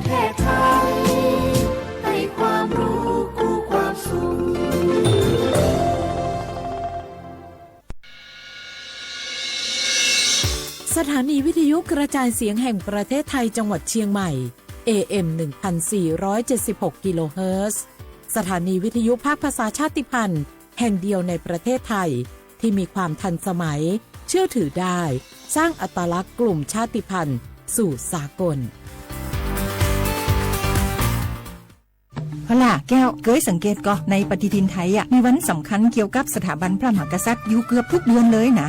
เทศไทยให้ความรู้คู่ความสุขสถานีวิทยุกระจายเสียงแห่งประเทศไทยจังหวัดเชียงใหม่ AM 1476 กิโลเฮิรตซ์สถานีวิทยุภาคภาษาชาติพันธุ์แห่งเดียวในประเทศไทยที่มีความทันสมัยเชื่อถือได้สร้างอัตลักษณ์กลุ่มชาติพันธุ์สู่สากลเอาล่ะแก้วเคยสังเกตก็ในปฏิทินไทยมีวันสำคัญเกี่ยวกับสถาบันพระมหากษัตริย์อยู่เกือบทุกเดือนเลยนะ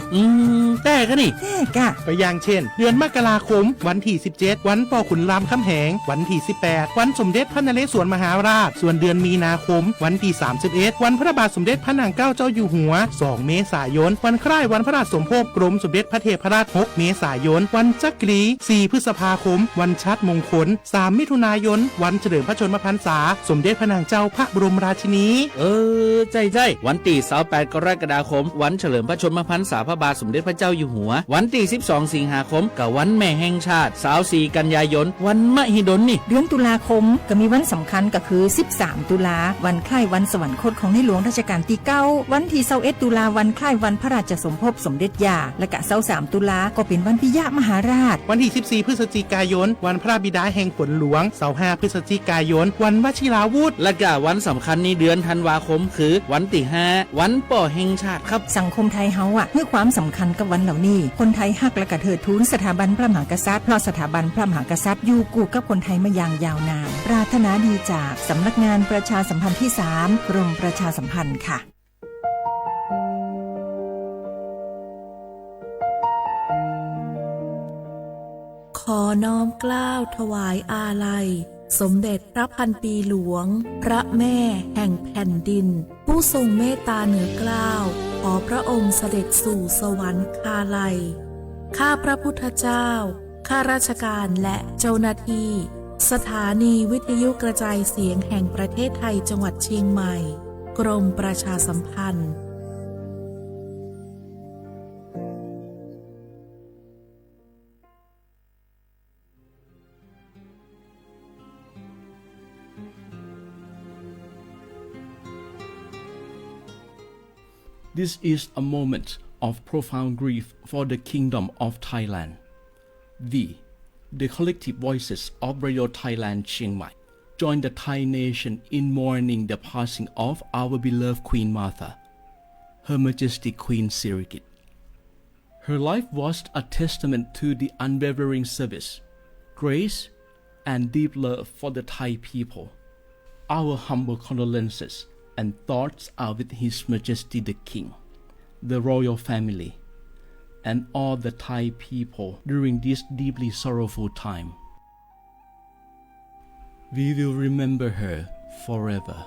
แต่ก็นี่แต่กะไปอย่างเช่นเดือนมกราคมวันที่17วันป่อขุนรามคำแหงวันที่18วันสมเด็จพระนเรศวรมหาราชส่วนเดือนมีนาคมวันที่31วันพระบาทสมเด็จพระนางเกล้าเจ้าอยู่หัว2เมษายนวันคล้ายวันพระราชสมภพกรมสมเด็จพระเทพราช6เมษายนวันจักรี4พฤษภาคมวันชัดมงคล3มิถุนายนวันเฉลิมพระชนมพรรษาสมเด็จพระนางเจ้าพระบรมราชินีใจวันที่28กรกฎาคมวันเฉลิมพระชนมพรรษาพระบาทสมเด็จพระเจ้าอยู่หัววันที่12สิงหาคมกับวันแม่แห่งชาติ24กันยายนวันมหิดลนี่เดือนตุลาคมก็มีวันสำคัญก็คือ13ตุลาวันคล้ายวันสวรรคตของในหลวงรัชกาลที่9วันที่21ตุลาวันคล้ายวันพระราชสมภพสมเด็จย่าและก็23ตุลาก็เป็นวันพิยมหาราชวันที่14พฤศจิกายนวันพระบิดาแห่งฝนหลวง25พฤศจิกายนวันวชิราวุธและก็วันสำคัญในเดือนธันวาคมคือวันที่5วันป่อแห่งชาติครับสังคมไทยเฮาให้ความสำคัญกับวันเหล่านี้คนไทยฮักและก็เทิดทูนสถาบันพระมหากษัตริย์เพราะสถาบันพระมหากษัตริย์อยู่คู่กับคนไทยมาอย่างยาวนานปรารถนาดีจากสำนักงานประชาสัมพันธ์ที่3กรมประชาสัมพันธ์ค่ะขอน้อมเกล้าถวายอาลัยสมเด็จพระพันปีหลวงพระแม่แห่งแผ่นดินผู้ทรงเมตตาเหนือเกล้าขอพระองค์เสด็จสู่สวรรคาลัยข้าพระพุทธเจ้าข้าราชการและเจ้าหน้าที่สถานีวิทยุกระจายเสียงแห่งประเทศไทยจังหวัดเชียงใหม่กรมประชาสัมพันธ์ This is a moment of profound grief for the Kingdom of Thailand. We, the collective voices of Radio Thailand Chiang Mai, join the Thai nation in mourning the passing of our beloved Queen Martha, Her Majesty Queen Sirikit. Her life was a testament to the unwavering service, grace, and deep love for the Thai people. Our humble condolences and thoughts are with His Majesty the King, the royal family, and all the Thai people during this deeply sorrowful time. We will remember her forever.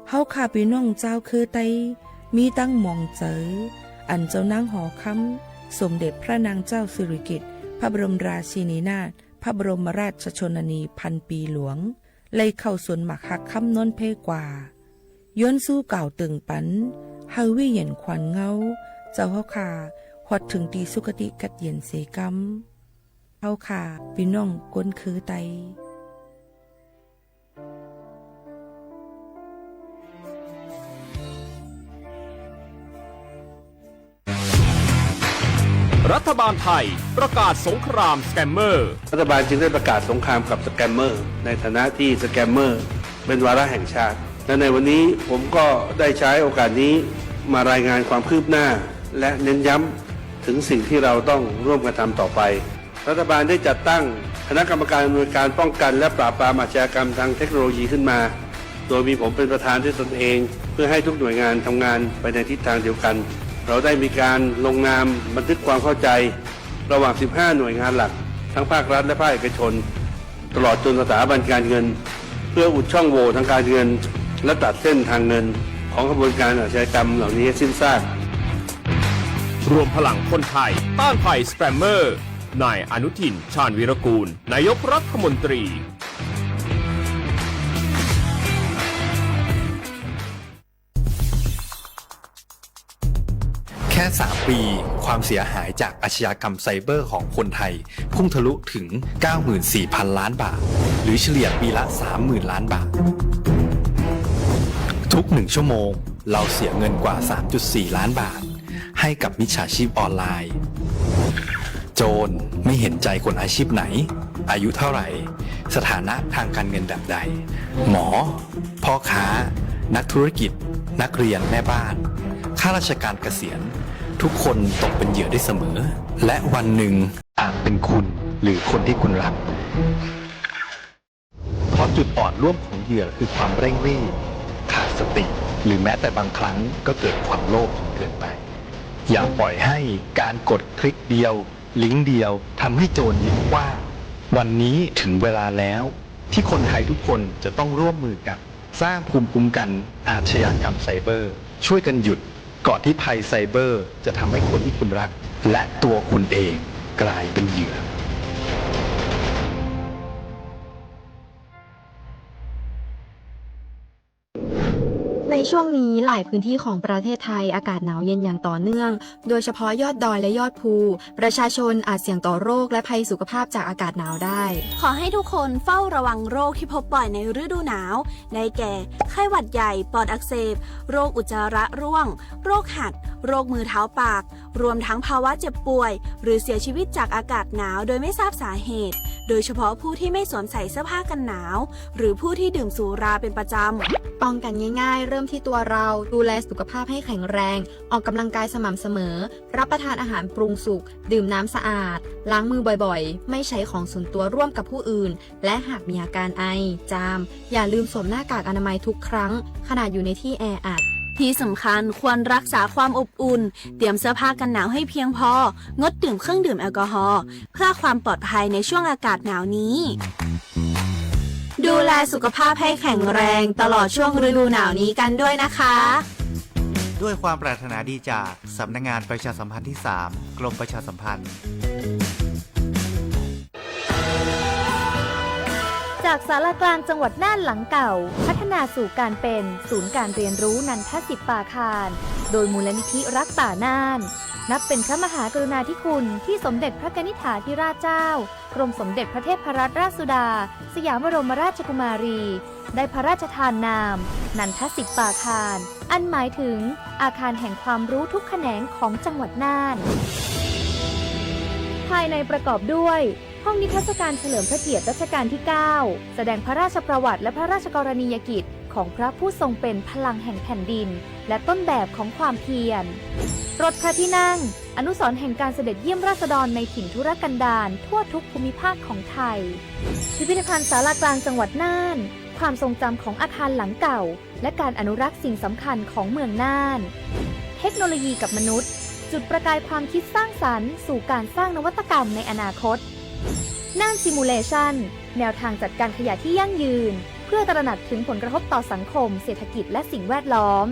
เฮาข้าพี่น้องเจ้าคือไตมีตั้งหม่องเจออันเจ้านางหอคำสมเด็จพระนางเจ้าสิริกิติ์พระบรมราชินีนาถพระบรมราชชนนีพันปีหลวงเลยเข้าสวนหมักหักคำนนเพกว่าย้อนสู้เก่าตึงปันเฮาวิเย็นขวัญเงาเจ้าเฮาข้าฮอดถึงตีสุคติกัดเย็นเสกรรมเฮาข้าพี่น้องก้นคือไตรัฐบาลไทยประกาศสงครามสแกมเมอร์รัฐบาลจึงได้ประกาศสงครามกับสแกมเมอร์ในฐานะที่สแกมเมอร์เป็นวาระแห่งชาติและในวันนี้ผมก็ได้ใช้โอกาสนี้มารายงานความคืบหน้าและเน้นย้ำถึงสิ่งที่เราต้องร่วมกันทำต่อไปรัฐบาลได้จัดตั้งคณะกรรมการอำนวยการป้องกันและปราบปรามอาชญากรรมทางเทคโนโลยีขึ้นมาโดยมีผมเป็นประธานด้วยตนเองเพื่อให้ทุกหน่วยงานทำงานไปในทิศทางเดียวกันเราได้มีการลงนามบันทึกความเข้าใจระหว่าง 15 หน่วยงานหลักทั้งภาครัฐและภาคเอกชนตลอดจนสถาบันการเงินเพื่ออุดช่องโหว่ทางการเงินและตัดเส้นทางเงินของกระบวนการอาชญากรรมเหล่านี้ให้สิ้นซากรวมพลังคนไทยต้านภัยสแกมเมอร์นายอนุทินชาญวีรกูลนายกรัฐมนตรี แค่ 3 ปีความเสียหายจากอาชญากรรมไซเบอร์ของคนไทยพุ่งทะลุถึง 94,000 ล้านบาทหรือเฉลี่ยปีละ 30,000 ล้านบาททุก1ชั่วโมงเราเสียเงินกว่า 3.4 ล้านบาทให้กับมิจฉาชีพออนไลน์โจรไม่เห็นใจคนอาชีพไหนอายุเท่าไหร่สถานะทางการเงินแบบใดหมอพ่อค้านักธุรกิจนักเรียนแม่บ้านข้าราชการเกษียณทุกคนตกเป็นเหยื่อได้เสมอและวันหนึ่งอาจเป็นคุณหรือคนที่คุณรักเพราะจุดอ่อนร่วมของเหยื่อคือความเร่งรีบขาดสติหรือแม้แต่บางครั้งก็เกิดความโลภจนเกินไปอย่าปล่อยให้การกดคลิกเดียวลิงก์เดียวทำให้โจรยิ้มกว้างวันนี้ถึงเวลาแล้วที่คนไทยทุกคนจะต้องร่วมมือกันสร้างภูมิคุ้มกันอาชญากรรมไซเบอร์ช่วยกันหยุดก่อนที่ภัยไซเบอร์จะทำให้คนที่คุณรักและตัวคุณเองกลายเป็นเหยื่อ ในช่วงนี้หลายพื้นที่ของประเทศไทยอากาศหนาวเย็นอย่างต่อเนื่องโดยเฉพาะยอดดอยและยอดภูประชาชนอาจเสี่ยงต่อโรคและภัยสุขภาพจากอากาศหนาวได้ขอให้ทุกคนเฝ้าระวังโรคที่พบบ่อยในฤดูหนาวได้แก่ไข้หวัดใหญ่ปอดอักเสบโรคอุจจาระร่วงโรคหัดโรคมือเท้าปากรวมทั้งภาวะเจ็บป่วยหรือเสียชีวิตจากอากาศหนาวโดยไม่ทราบสาเหตุโดยเฉพาะผู้ที่ไม่สวมใส่เสื้อผ้ากันหนาวหรือผู้ที่ดื่มสุราเป็นประจำป้องกันง่ายๆเริ่มที่ตัวเราดูแลสุขภาพให้แข็งแรงออกกำลังกายสม่ำเสมอรับประทานอาหารปรุงสุกดื่มน้ำสะอาดล้างมือบ่อยๆไม่ใช้ของส่วนตัวร่วมกับผู้อื่นและหากมีอาการไอจามอย่าลืมสวมหน้ากากอนามัยทุกครั้งขณะอยู่ในที่แออัดที่สำคัญควรรักษาความอบอุ่นเตรียมเสื้อผ้ากันหนาวให้เพียงพองดดื่มเครื่องดื่มแอลกอฮอล์เพื่อความปลอดภัยในช่วงอากาศหนาวนี้ดูแลสุขภาพให้แข็งแรงตลอดช่วงฤดูหนาวนี้กันด้วยนะคะด้วยความปรารถนาดีจากสำนักงานประชาสัมพันธ์ที่ 3 กรมประชาสัมพันธ์จากศาลากลางจังหวัดน่านหลังเก่าพัฒนาสู่การเป็นศูนย์การเรียนรู้นันทศิษย์ป่าคารโดยมูลนิธิรักป่าน่านนับเป็นพระมหากรุณาธิคุณที่สมเด็จพระกนิษฐาธิราชเจ้ากรมสมเด็จพระเทพรัตนราชสุดาสยามบรมราชกุมารีได้พระราชทานนามนันทศิษย์ป่าคารอันหมายถึงอาคารแห่งความรู้ทุกแขนงของจังหวัดน่านภายในประกอบด้วยห้องนิทรรศการเฉลิมพระเกียรติรัชกาลที่ 9 แสดงพระราชประวัติและพระราชกรณียกิจของพระผู้ทรงเป็นพลังแห่งแผ่นดินและต้นแบบของความเพียรรถพระที่นั่งอนุสรณ์แห่งการเสด็จเยี่ยมราษฎรในถิ่นทุรกันดารทั่วทุกภูมิภาคของไทยพิพิธภัณฑ์ศาลากลางจังหวัดน่านความทรงจำของอาคารหลังเก่าและการอนุรักษ์สิ่งสำคัญของเมืองน่านเทคโนโลยีกับมนุษย์จุดประกายความคิดสร้างสรรค์สู่การสร้างนวัตกรรมในอนาคตน่านซิมูเลชันแนวทางจัดการขยะที่ยั่งยืนเพื่อตระหนักถึงผลกระทบต่อสังคมเศรษฐกิจและสิ่งแวดล้อม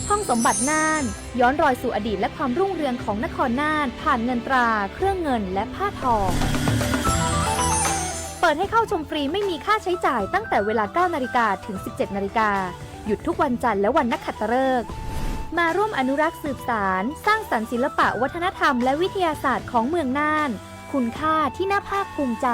ห้องสมบัติน่านย้อนรอยสู่อดีตและความรุ่งเรืองของนครน่านผ่านเงินตราเครื่องเงินและผ้าทองเปิดให้เข้าชมฟรีไม่มีค่าใช้จ่ายตั้งแต่เวลา 9 นาฬิกาถึง 17 นาฬิกาหยุดทุกวันจันทร์และวันนักขัตฤกษ์มาร่วมอนุรักษ์สืบสานสร้างสรรค์ศิลปะวัฒนธรรมและวิทยาศาสตร์ของเมืองน่านคุณค่าที่น่าภาคภูมิใจ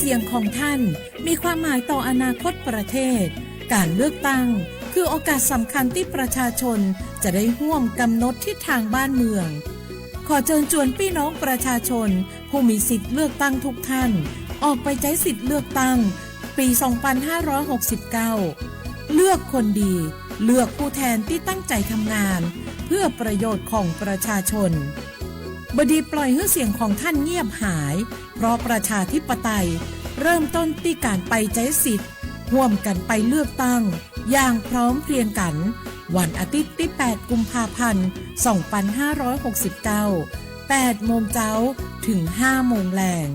เสียงของท่านมีความหมายต่ออนาคตประเทศการเลือกตั้งคือโอกาสสำคัญที่ประชาชนจะได้ร่วมกำหนดทิศทางบ้านเมืองขอเชิญชวนพี่น้องประชาชนผู้มีสิทธิ์เลือกตั้งทุกท่านออกไปใช้สิทธิ์เลือกตั้งปี 2569 เลือกคนดีเลือกผู้แทนที่ตั้งใจทำงานเพื่อประโยชน์ของประชาชนบดีปล่อยให้เสียงของท่านเงียบหายเพราะประชาธิปไตยเริ่มต้นที่การไปใช้สิทธิ์ร่วมกันไปเลือกตั้งอย่างพร้อมเพรียงกันวันอาทิตย์ที่ 8 กุมภาพันธ์ 2569 8 โมงเช้าถึง 5 โมงแลง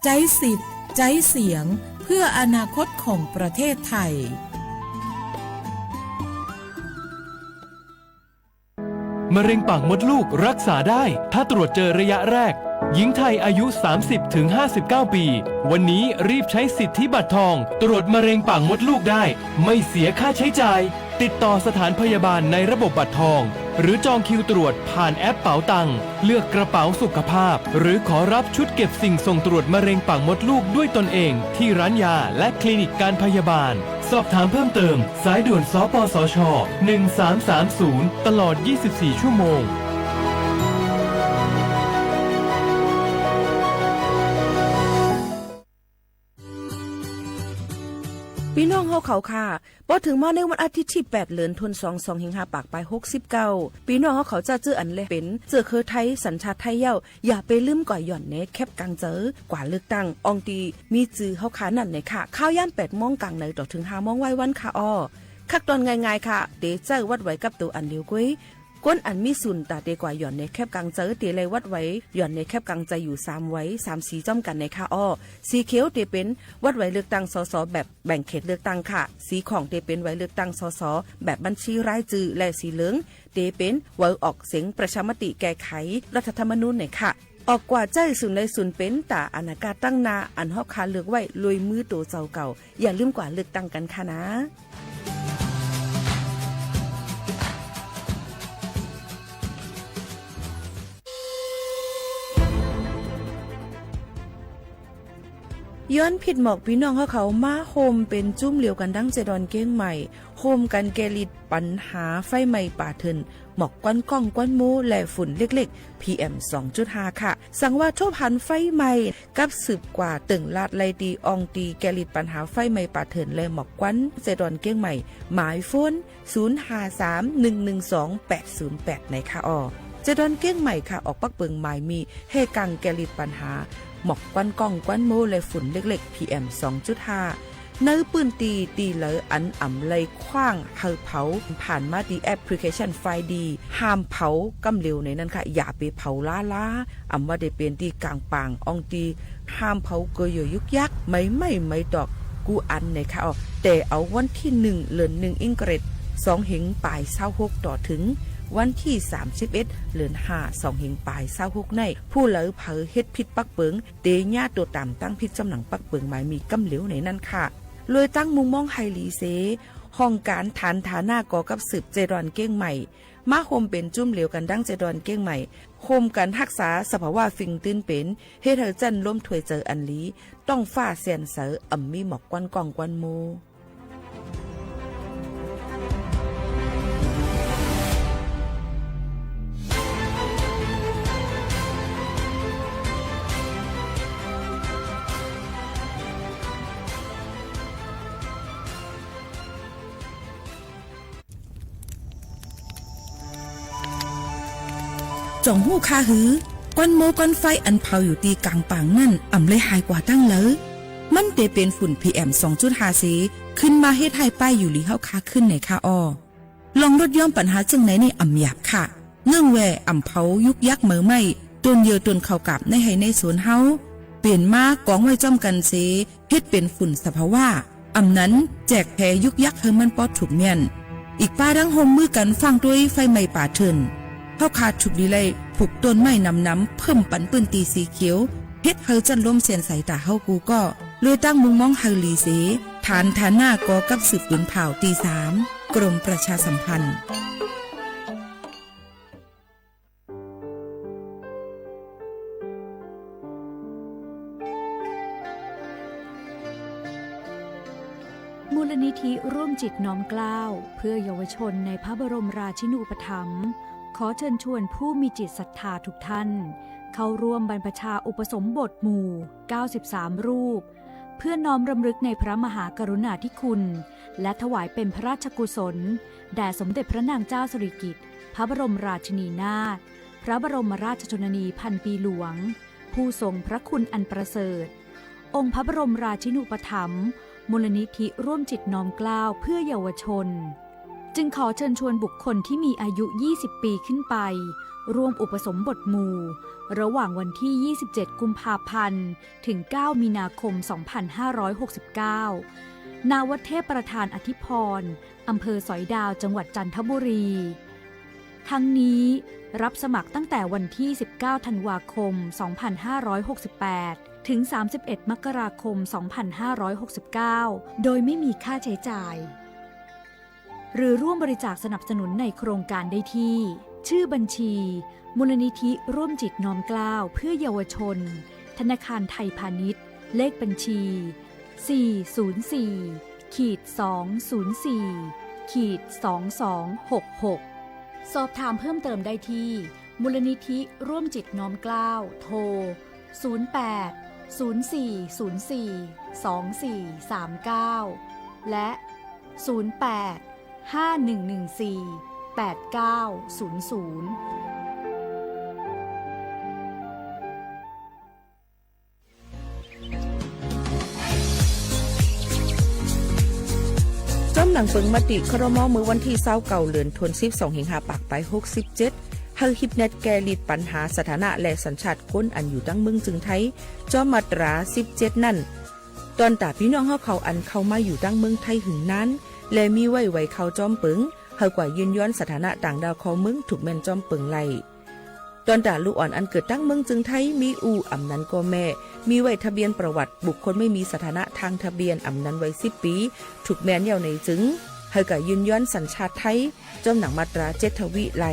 ใช้สิทธิ์ใช้เสียงเพื่ออนาคตของประเทศไทย มะเร็งปากมดลูกรักษาได้ถ้าตรวจเจอระยะแรกหญิงไทยอายุ 30-59 ปี วันนี้รีบใช้สิทธิบัตรทองตรวจมะเร็งปากมดลูกได้ไม่เสียค่าใช้จ่ายติดต่อสถานพยาบาลในระบบบัตรทองหรือจองคิวตรวจผ่านแอปเป๋าตังค์เลือกกระเป๋าสุขภาพหรือขอรับชุดเก็บสิ่งส่งตรวจมะเร็งปากมดลูกด้วยตนเองที่ร้านยาและคลินิกการพยาบาลสอบถามเพิ่มเติมสายด่วนสปสช1330ตลอด24ชั่วโมงพี่น้องเฮาเขาค่ะพอถึงมาในวันอาทิตย์ที่8เดือนธันวาคม25ปากปลาย69พี่น้องเฮาเขาจะเจออันเลยเป็นเจอเคอไทยสัญชาติไทยเย้าอย่าไปลืมก่อยหย่อนเนแคบกลางเจอกว่าเลือกตั้งอองตีมีจื้อเฮาขานั่นเลยค่ะข้าวย่ำ8:00 นกลางในต่อถึง5:00 นไว้วันค่ะอ้อคักตอนง่ายๆค่ะเตเจ้าวัดไว้กับตัวอันเดียวกุ้ยก้นอันมีสุนตาเตกว่าหย่อนในแคบกลางเจอเตเลยวัดไว้หย่อนในแคบกลางใจอยู่3ไว้3สีจ้อมกันในค่ะอ้อสีเขียวเตเป็นวัดไว้เลือกตั้งสสแบบแบ่งเขตเลือกตั้งค่ะสีของเตเป็นไว้เลือกตั้งสสแบบบัญชีรายชื่อและสีเหลืองเตเป็นไว้ออกเสียงประชามติแก้ไขรัฐธรรมนูญในค่ะออกกว่าใจสุนในสุนเป็นตาอนาคตตั้งนาอันฮอกคาเลือกไว้ลุยมือตัวเจ้าเก่าอย่าลืมกว่าเลือกตั้งกันค่ะนะย้อนผิดหมอกพี่น้องเขามาโฮมเป็นจุ้มเหลียวกันดั้งเจดอนเก้งใหม่โฮมกันแกลิดปัญหาไฟไหม้ป่าเถินหมอกก้อนก้องก้อนมูและฝุ่นเล็กๆ PM 2.5 ค่ะสั่งว่าทั่วพันไฟไหม้กับสืบกว่าตึงลาดไลตีอองตีแกลิดปัญหาไฟไหม้ป่าเถินและหมอกก้อนเจดอนเก้งใหม่หมายโฟน0531128008ในค่ะอ้อเจดอนเก้งใหม่ค่ะออกปักเปิงหมายมีเฮกังแกลิดปัญหาหมอกก้อนก้องก้อนโมและฝุ่นเล็กๆ PM 2.5 เนื้อปืนตีเหลออันอ่ำเลยคว้างเฮาเผาผ่านมาดีแอปพลิเคชันไฟดีห้ามเผากำเร็วในนั้นค่ะอย่าไปเผาล้าอ่ำว่าได้เป็นตีกลางปางอองตีห้ามเผาเกยยุกยักไม่ดอกกูอันในค่ะแต่เอาวันที่1เดือน1อิงเกรด2หิงปลาย26ต่อถึงวันที่31เดือน5 2หิงปลาย26ในผู้เหลอเผอเฮ็ดผิดปักเปิงเตญาตัวต่ำตั้งผิดจำหนังปักเปิงหมายมีกำเหลวในนั้นค่ะเลยตั้งมุงมองไฮลีเซห้องการฐานฐานาก่อกับสืบเจดอนเก้งใหม่มาโฮมเป็นจุ่มเหลวกันดั้งเจดอนเก้งใหม่โฮมกันรักษาสภาวะฟิงตื้นเป็นเฮ็ดให้จันล้มถวยเจออันลีต้องฟ้าแสนเสออ่ำมีหมอกก้อนกองก้อนโมจ่องหู้คาหือก้อนโมก้อนไฟอันเผาอยู่ตีกลางปางนั่นอ่ำเลยหายกว่าตั้งเลยมันเตเป็นฝุ่น PM 2.5 เสขึ้นมาเฮ็ดให้ป้ายอยู่ลีเฮาคาขึ้นในค่าอ้อลองลดย่อมปัญหาจังไหนในอ่ำหยาบค่ะเงื่องแวอ่ำเผายุกยักเหมือไม่ต้นเยอต้นเข้ากับในให้ในสวนเฮาเปลี่ยนมากองไว้จ้อมกันเสเฮ็ดเป็นฝุ่นสภาวะอ่ำนั้นแจกแพยุกยักเฮมันปอดถูกเมียนอีกป้าดังโฮมมือกันฟังด้วยไฟไหม้ป่าเถินเฮาขาดฉุกดีเลยผูกต้นไม้น้ำเพิ่มปันปืนตีสีเขียวเฮ็ดเฮาจันล้มเสียนใส่ตาเฮากูก็เลยตั้งมุงมองเฮาลีเสฐานหน้ากอกับสืบปืนเผาตี3กรมประชาสัมพันธ์มูลนิธิร่วมจิตน้อมเกล้าเพื่อเยาวชนในพระบรมราชินูปถัมภ์ขอเชิญชวนผู้มีจิตศรัทธาทุกท่านเข้าร่วมบรรพชาอุปสมบทหมู่93รูปเพื่อน้อมรำลึกในพระมหากรุณาธิคุณและถวายเป็นพระราชกุศลแด่สมเด็จพระนางเจ้าสิริกิติ์พระบรมราชินีนาถพระบรมราชชนนีพันปีหลวงผู้ทรงพระคุณอันประเสริฐองค์พระบรมราชินูปถัมภ์มูลนิธิร่วมจิตน้อมเกล้าเพื่อเยาวชนจึงขอเชิญชวนบุคคลที่มีอายุ20ปีขึ้นไปร่วมอุปสมบทหมู่ระหว่างวันที่27กุมภาพันธ์ถึง9มีนาคม2569ณ วัดเทพประธานอธิพรอำเภอสอยดาวจังหวัดจันทบุรี ทั้งนี้รับสมัครตั้งแต่วันที่ 19 ธันวาคม 2568 ถึง 31 มกราคม 2569 โดยไม่มีค่าใช้จ่าย หรือร่วมบริจาคสนับสนุนในโครงการได้ที่ ชื่อบัญชี มูลนิธิร่วมจิตน้อมเกล้าเพื่อเยาวชน ธนาคารไทยพาณิชย์ เลขบัญชี 404-204-2266 สอบถามเพิ่มเติมได้ที่ มูลนิธิร่วมจิตน้อมเกล้าโทร 08-0404-2439 และ 08-5114-8900จ้อมหนังเปิงมติครม.มือวันที่29เดือนธันวาคม12สิงหาปากไป67เฮาฮิปเน็ตแกลิดปัญหาสถานะและสัญชาติคนอันอยู่ตั้งเมืองจึงไทยจ้อมมาตรา17นั่นตอนตาพี่น้องเฮาเขาอันเข้ามาอยู่ตั้งเมืองไทยหึงนั้นและมีไว้เขาจอมเปิงเฮากว่ายืนย้อนสถานะต่างดาวของเมืองถูกแม่นจอมเปิงไล่ตอนตาลูกอ่อนอันเกิดตั้งเมืองจึงไทยมีอู่อำนั้นก็แม่มีไว้ทะเบียนประวัติบุคคลไม่มีสถานะทางทะเบียนอำนั้นไว้10ปีถูกแม่นยาวในจึงเฮากว่ายืนย้อนสัญชาติไทยจอมหนังมาตรา7ทวิไล่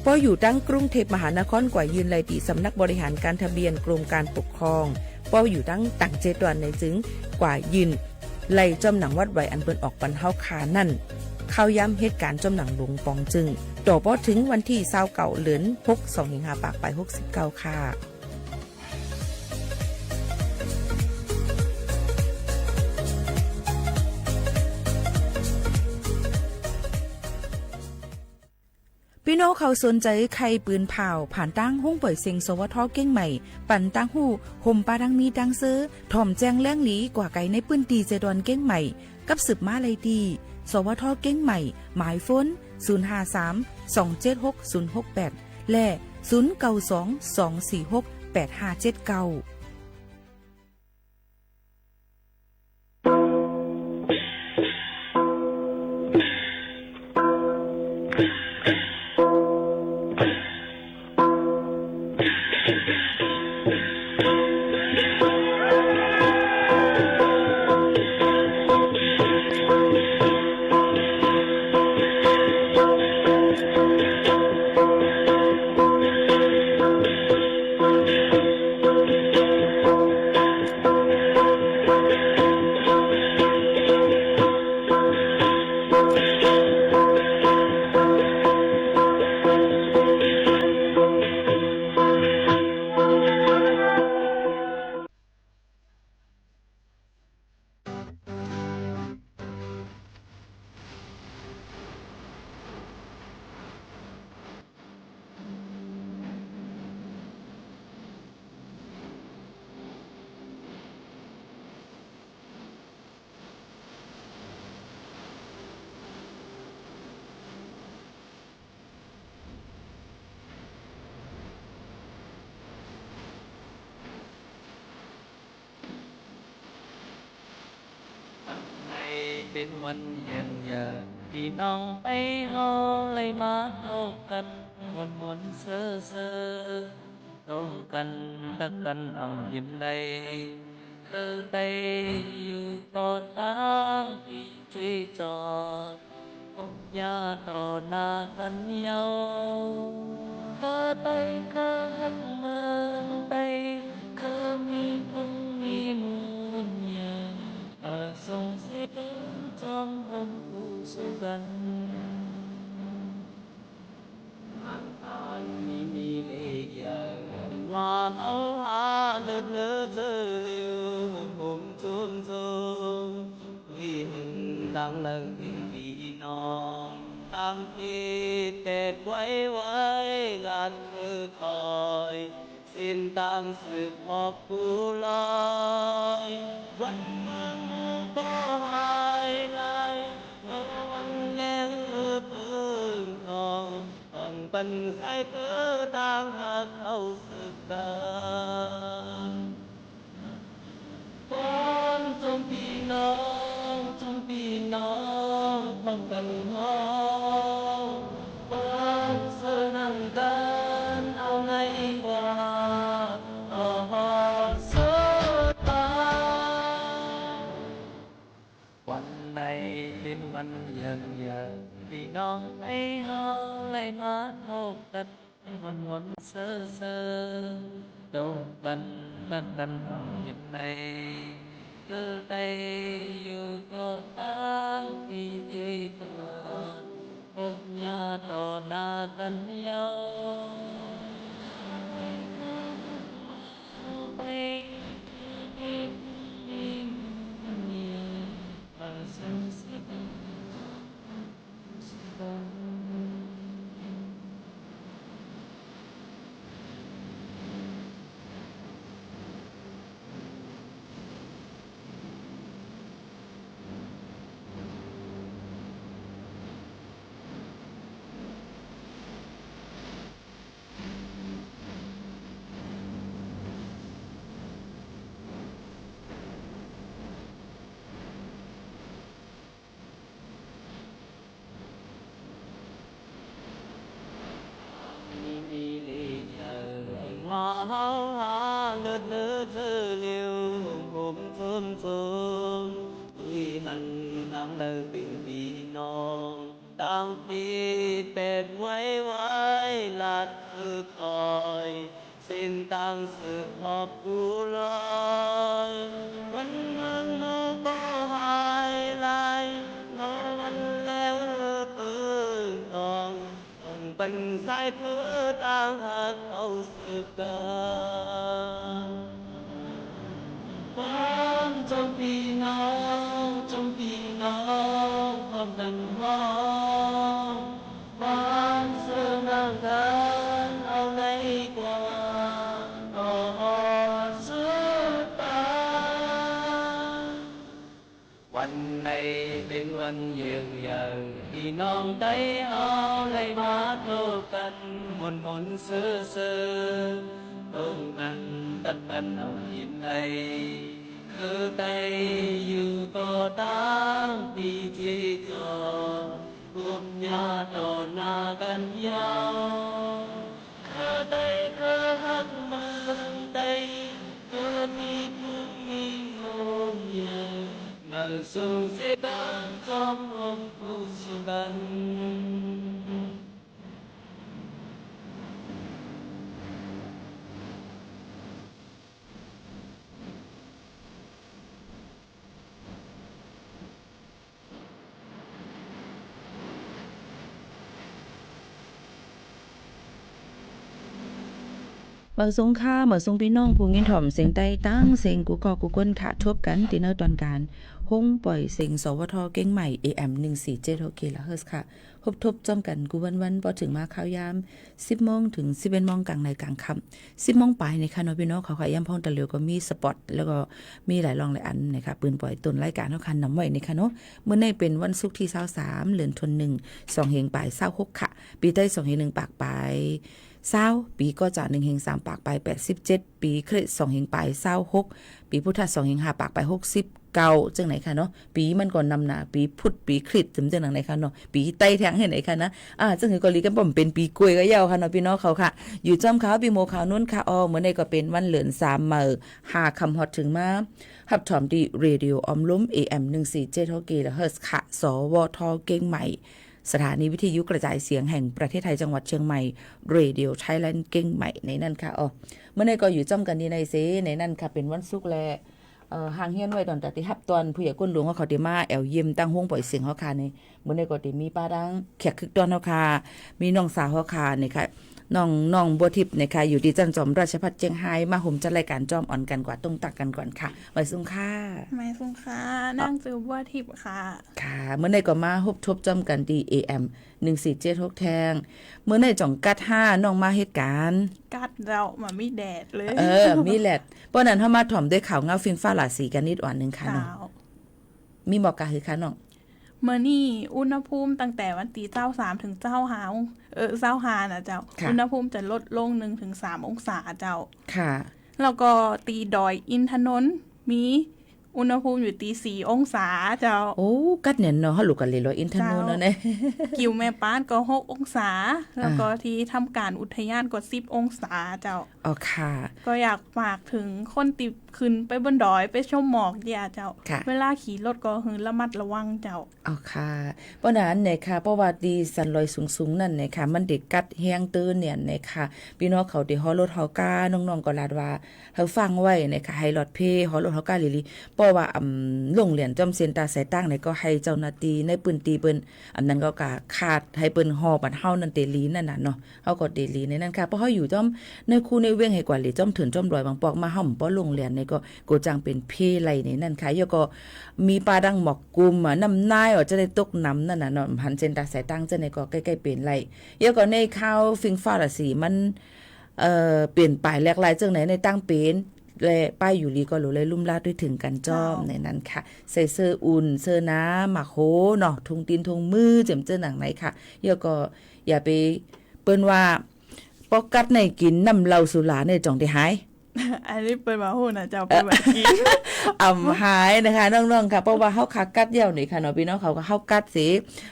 พออยู่ตั้งกรุงเทพมหานครกว่ายืนไล่ติสำนักบริหารการทะเบียนกรมการปกครองพออยู่ตั้งต่าง7วันในจึงกว่ายืนไล่จอมหนังวัดไว้อันเปิ้นออกปันเฮาคานั่นเข้าย้ำเหตุการณ์จอมหนังหลวงปองจึงต่อพอถึงวันที่29เดือน6 2สิงหาปากไป69ค่ะพี่น้องเขาสนใจใครปืนเผาผ่านตั้งห้องปล่อยเสียงสวทเก้งใหม่ปั่นตั้งหูห่มปาดังมีดังเซอถ่อมแจ้งแล้งหลีกว่าไก่ในปืนตีเจดอนเก้งใหม่กับสืบมาเลยดีสวทเก้งใหม่หมายฟ้น053-276-068และ0922468579เป็นวันแห่งยาพี่น้องไปเฮาเลยมาเฮากันมวนเซ่อต้องกันตักกันเอายิ้มได้ได้อยู่ต่อทางที่ช่วยจอดพบยาต่อหน้ากันเยาก็ไปก็หักเมืองไปก็มีคนมีมูลอย่างส่งเสียงจ้องหันผู้สุกันมีเลขอย่างว่าเอาหาเลิศผมทุ่มวิ่งดังนังพี่น้องตั้งที่เต็ดไว้กันมือคอยสิ้นตั้งสืบหอบผู้ลอยวันเมืองก็หายลายวันแง่พื้นทองต้องเป็นใครเพื่อทางหาเข้าสึกกันวันจงพี่น้องต้องกันห้องวัน วันเซ่อเซ่อโดนบันอย่างไรcứ đâyอยู่ก็ตั้งที่ตัวพบญาต่อหน้ากันยาวlỡ liều hôm thơm thơm tuy mình đang đời tình vì non đang đi bệt quay quay là tự còi xin tăng sự hợp cứu lời vẫn nó có hai lại nó vẫn leo tự còn tình sai thứ đang hạt âu sự ca trong khi nó không đừng mong bán sương đang gắn ao lấy qua đò giữa taวันnàyเป็นวันยืนยันพี่น้องได้เอาเลยมาโทรกันมนซื่อต้องนั่งตัดกันเอาหินในคือใจอยู่ก็ตั้งปีที่จอรวมญาติต่อหน้ากันยาวคือใจคือหักมันใจคือมีผู้มีโง่ใหญ่มาสู่เส้นทางจอมองผู้สุกัน เมื่อสงค่าเมื่อสงพี่น้องผู้ยินถ่อมเสียงใต้ตั้งเสียงกูกอกูก้นค่ะทบกันตีเนอร์ตอนการห้องปล่อยเสียงสวทเก้งใหม่ AM 147 กิโลเฮิรตซ์ค่ะพบทบจ้อมกันกูวันพอถึงมาข่าวยาม 10 โมงถึง 11 โมงกลางในกลางค่ำ 10 โมงปลายในค่ะน้องพี่น้องเขาย่ำพ้องตะเหลียวก็มีสปอตแล้วก็มีหลายรองหลายอันนะคะปืนปล่อยต้นรายการเฮาคันนำไว้ในค่ะเนาะมื้อนี้เป็นวันศุกร์ที่23เดือนธันวาคม2เฮงปลาย26ค่ะปีใต้2เฮง1ปากปลาย20ปีก็จะ1เฮง3ปากปลาย87ปีคริสต์2เฮงปลาย26ปีพุทธศักราช2เฮง5ปากปลาย60เก่าจังไหนค่ะเนาะปีมันก่อนนำหน้าปีพุทธปีคริสต์จังไหนค่ะเนาะปีไต้แทงเห็นไหนค่ะนะจังหือก็ลีกันบ่เป็นปีกล้วยก็ยาวค่ะเนาะพี่น้องเขาค่ะอยู่จ้อมขาวปีโมขาวนู้นค่ะมื้อนี้ก็เป็นวันเหลือน3มื้อ5ค่ำฮอดถึงมาฮับถอมดีเรดิโอออมล้ม AM 147กิโลเฮิรตซ์ค่ะสวทเก้งใหม่สถานีวิทยุกระจายเสียงแห่งประเทศไทยจังหวัดเชียงใหม่ Radio Thailand เก้งใหม่ในนั่นค่ะเมื่อนี้ก็อยู่จ้อมกันดีในเซในนั่นค่ะเป็นวันศุกร์แลห่างเฮียนไว้ตอนแต่ที่ฮับตอนผู้ใหญ่ก้นหลวงเขาได้มาแอวเยี่ยมตั้งห้องปล่อยเสียงเฮาค่ะนี่มื้อนี้ก็ได้มีป้าดังแขกคึกตอนเฮาค่ะมีน้องสาวเฮาค่ะนี่ค่ะน้องบัวทิพย์นะคะอยู่ที่จันจอมราชภัฏเชียงไฮ้มาห่มจัดรายการจอมอ่อนกันกว่าต้องตักกันก่อนค่ะไว้ซุงค่ะไม่ซุงค่ะนั่งซื้อบัวทิพย์ค่ะค่ะเมื่อในก็มาฮบทบจอมกันดี AM 1476แทงเมื่อในจ่องกัด5น้องมาเหตุการณ์กัดเรามามีแดดเลยมีแดดเพราะนั้นเฮามาถ่อมด้วยข่าวเงาฟินฟ้าหลาสีกันนิดอ่อนนึงค่ะน้องมีบอกกะคือค่ะน้องเมื่อนี่อุณหภูมิตั้งแต่วันตี23ถึง25นะเจ้าอุณหภูมิจะลดลง 1-3 องศาเจ้าค่ะแล้วก็ตีดอยอินทนนท์มี อุณหภูมิอยู่ตี4 องศาเจ้าโอ้กัดเนี่ยเนาะเฮาลูกกันเลยอินเทอร์เน็ตเนาะเนี่ย กิวแม่ป้านก็6 องศาแล้วก็ที่ทำการอุทยานก็10 องศาเจ้าอ๋อค่ะก็อยากฝากถึงคนติดขึ้นไปบนดอยไปชมหมอกเนี่ยเจ้าเวลาขี่รถก็หือระมัดระวังเจ้าอ๋อค่ะเพราะนั้นเนี่ยค่ะเพราะว่าดีสันลอยสูงๆนั่นเนี่ยค่ะมันเด็กกัดแฮงตื้นเนี่ยเนี่ยค่ะพี่น้องเขาได้ฮอรถเฮากาน้องๆก็ลาดว่าเฮาฟังไว้เนี่ยค่ะให้รถเพฮอรถเฮากาลิๆเพราะว่าโรงเรียนจอมเซ็นตาสายตั้งเนี่ยก็ให้เจ้าหน้าที่ในปืนตีเปิ้นนั้นก็กะขาดให้เปิ้นฮอบัดเฮานั่นเตลีนั่นน่ะเนาะเฮาก็เตลีในนั้นค่ะเพราะเฮาอยู่จอมในคูในเวียงให้กว่าหรือจอมถึงจอมดอยบางปอกมาห่อมป้อโรงเรียนนี่ก็กูจังเป็นเพไหลในนั่นค่ะยก็มีปลาดังหมอกกุมน้ำนายจะได้ตกน้ำนั่นน่ะเนาะหันเซ็นตาสายตั้งจะในก็ใกล้ๆเป็นไหลยก็ในข้าวฟิงฟ้าละสีมันเปลี่ยนไปแหลกหลายจังไหนในตั้งเป็นและป้ายอยู่ลีก็รู้เลยลุ่มลาดด้วยถึงกันจ้อมในนั้นค่ะใส่เสื้ออุ่นเสื้อน้ำหมักโหเนาะทุงตีนทุงมือเจ็มเจอหนังไหนค่ะยก็อย่าไปเปิ้นว่าปอกัดในกินน้ำเหล้าสุราในจ่องได้หายอันนี้เปิ้นว่าโหน่ะเจ้าเปิ้นว่ากินหายนะคะน้องๆค่ะเพราะว่าเฮาคักกัดเดี่ยวนี่ค่ะเนาะพี่น้องเขาก็เฮากัดสิ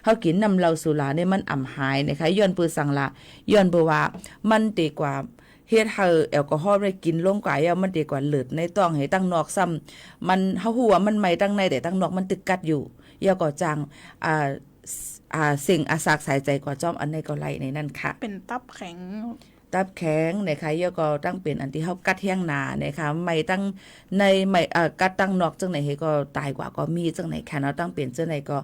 เฮากินน้ำเหล้าสุราเนี่ยมันหายนะคะย้อนปือสังละย้อนบ่ว่ามันดีกว่าเฮ็ดให้แอลกอฮอล์ได้กินลงกว่ามันดีกว่าเลิศในต้องให้ตั้งนอกซ้ำมันเฮาฮู้ว่ามันไม่ตั้งในแต่ตั้งนอกมันตึกกัดอยู่ยาก็จังสิ่งอาสากสายใจกว่าจ้อมอันในก็ไหลในนั่นค่ะเป็นตับแข็งนะคะยาก็ตั้งเป็นอันที่เฮากัดแห้งหนานะคะไม่ตั้งในไม่กัดตั้งนอกจังไหนให้ก็ตายกว่าก็มีจังไหนค่ะเนาะตั้งเป็นจังไหนก็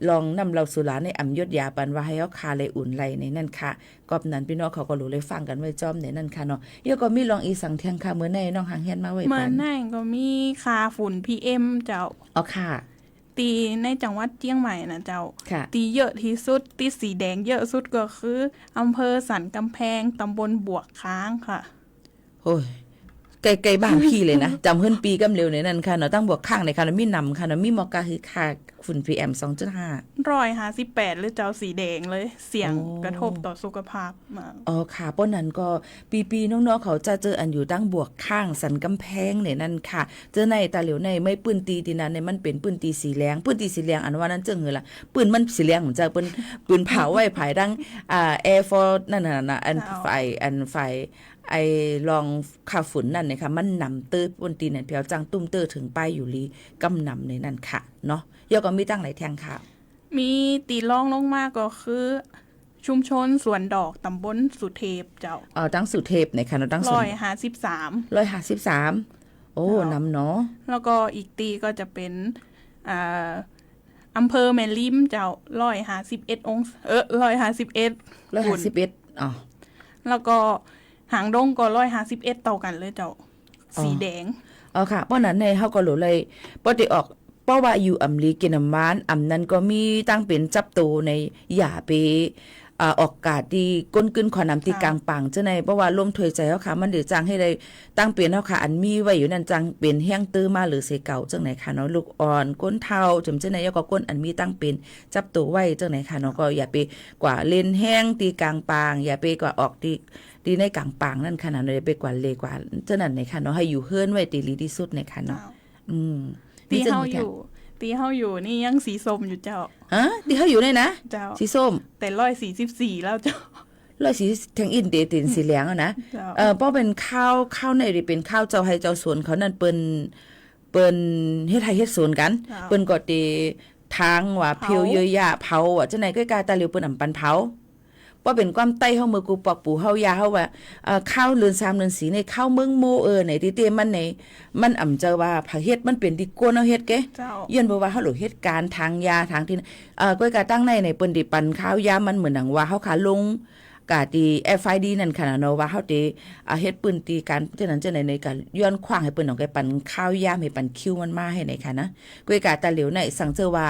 ลองนำเราสุราในอำยศยาปันว่าให้เฮาคาเลยอุ่นไหลในนั่นค่ะกอบนั้นพี่น้องเขาก็รู้เลยฟังกันไว้จ้อมในนั่นค่ะเนาะยาก็มีลองอีสังเทียงค่ะมื้อในน้องหางเฮียนมาไว้มื้อในก็มีค่าฝุ่น PM เจ้าอ๋อค่ะตีในจังหวัดเชียงใหม่นะเจ้าตีเยอะที่สุดตีสีแดงเยอะสุดก็คืออำเภอสันกำแพงตำบลบวกค้างค่ะโอ้ยไกลๆบ้านพี่เลยนะจำเฮิรนปีกำเร็วในนั้นค่ะเนาะตั้งบวกข้างในค่ะมีนำค่ะเนาะมีมอกาคือค่าฝุ่น PM 2.5 158หรือเจ้าสีแดงเลยเสี่ยงกระทบต่อสุขภาพมากอ๋อค่ะเพราะนั้นก็ปีๆน้องๆเขาจะเจออันอยู่ตั้งบวกข้างสันกำแพงในนั้นค่ะเจอในตาเหลียวในไม่ปืนตีที่นั้นเนี่ยมันเป็นปืนตีสีแดงปืนตีสีแดงอันว่านั้นเจอเหรอล่ะปืนมันสีแดงของเจ้าปืนเผาไว้ภายดังAir Force นั่นน่ะอันไฟไอ้ลองข่าวฝุ่นนั่นนะคะมันนำตื้อบนตีเนี่ยเพียวจังตุ้มเตอถึงป้ายอยู่ลีกำนำในนั้นค่ะเนาะยก็มีตั้งหลายแทงค่ะมีตีรองลงมาก็คือชุมชนสวนดอกตำบลสุเทพเจ้าตั้งสุเทพในค่ะเนาะตั้ง153โอ้นำเนาะแล้วก็อีกตีก็จะเป็นอำเภอแม่ริมเจ้า151องศา151อ๋อแล้วก็หางดงก็151เท่ากันเลยเจ้าสีแดงค่ะเพราะนั้นในเฮาก็รู้เลยปกติออกเพราะว่าอยู่อำลีกินน้ำมันนั้นก็มีตั้งเป็นจับตูในอย่าไปออกกาดที่ก้นกึ้นขอน้ำที่กลางปังเจ้าในเพราะว่าลมถวยใจเฮาค่ะมันเดือจังให้ได้ตั้งเป็นเฮาค่ะอันมีไว้อยู่นั่นจังเป็นแห้งตื้อมาหรือเสเก่าจังไหนค่ะเนาะลูกอ่อนก้นเทาจำเจ้าในก็ก้นอันมีตั้งเป็นจับตูไว้จังไหนค่ะเนาะก็อย่าไปกว่าเล่นแห้งตีกลางปังอย่าไปกว่าออกที่ในกลางปางนั่นขนาดเลยไปกว่าเลกว่าเจ้านั่นในค่ะเนาะให้อยู่เฮือนไว้ตีลีที่สุดในค่ะเนาะตีเฮาอยู่นี่ยังสีส้มอยู่เจ้าตีเฮาอยู่เลยนะสีส้มแต่144แล้วเจ้า140แทงอินเดตินสีเหลืองนะเพราะเป็นข้าวในเป็นข้าวเจ้าให้เจ้าสวนเขานั่นเปิ้นเฮ็ดไร่เฮ็ดสวนกันเปิ้นก็ตีทางว่าเพียวเยอะยะเผาว่าจังไหนก็กาตาเหลียวเปิ้นปันเผาว่าเป็นความใต้เฮามือกูปอกปูเฮายาเฮาว่าข้าวเรือน3เรือน4ในข้าวเมืองโมไหนที่เตมันในมันอ่ำเจอว่าผักเฮ็ดมันเป็นที่ก้นเอาเฮ็ดเกย้อนบ่ว่าเฮาหลุเฮ็ดการทางยาทางที่ก้อยกาตั้งในเปิ้นดิปันข้าวยามันเหมือนหนังว่าเฮาขาลงกาตี FID นั่นค่ะเนาะว่าเฮาติเฮ็ดปืนตีการฉะนั้นจังได๋ในการย้อนขว้างให้เปิ้นเอาไปปันข้าวยาให้ปันคิวมันมาให้ไหนค่ะนะก้อยกาตาเหลียวในสั่งเจอว่า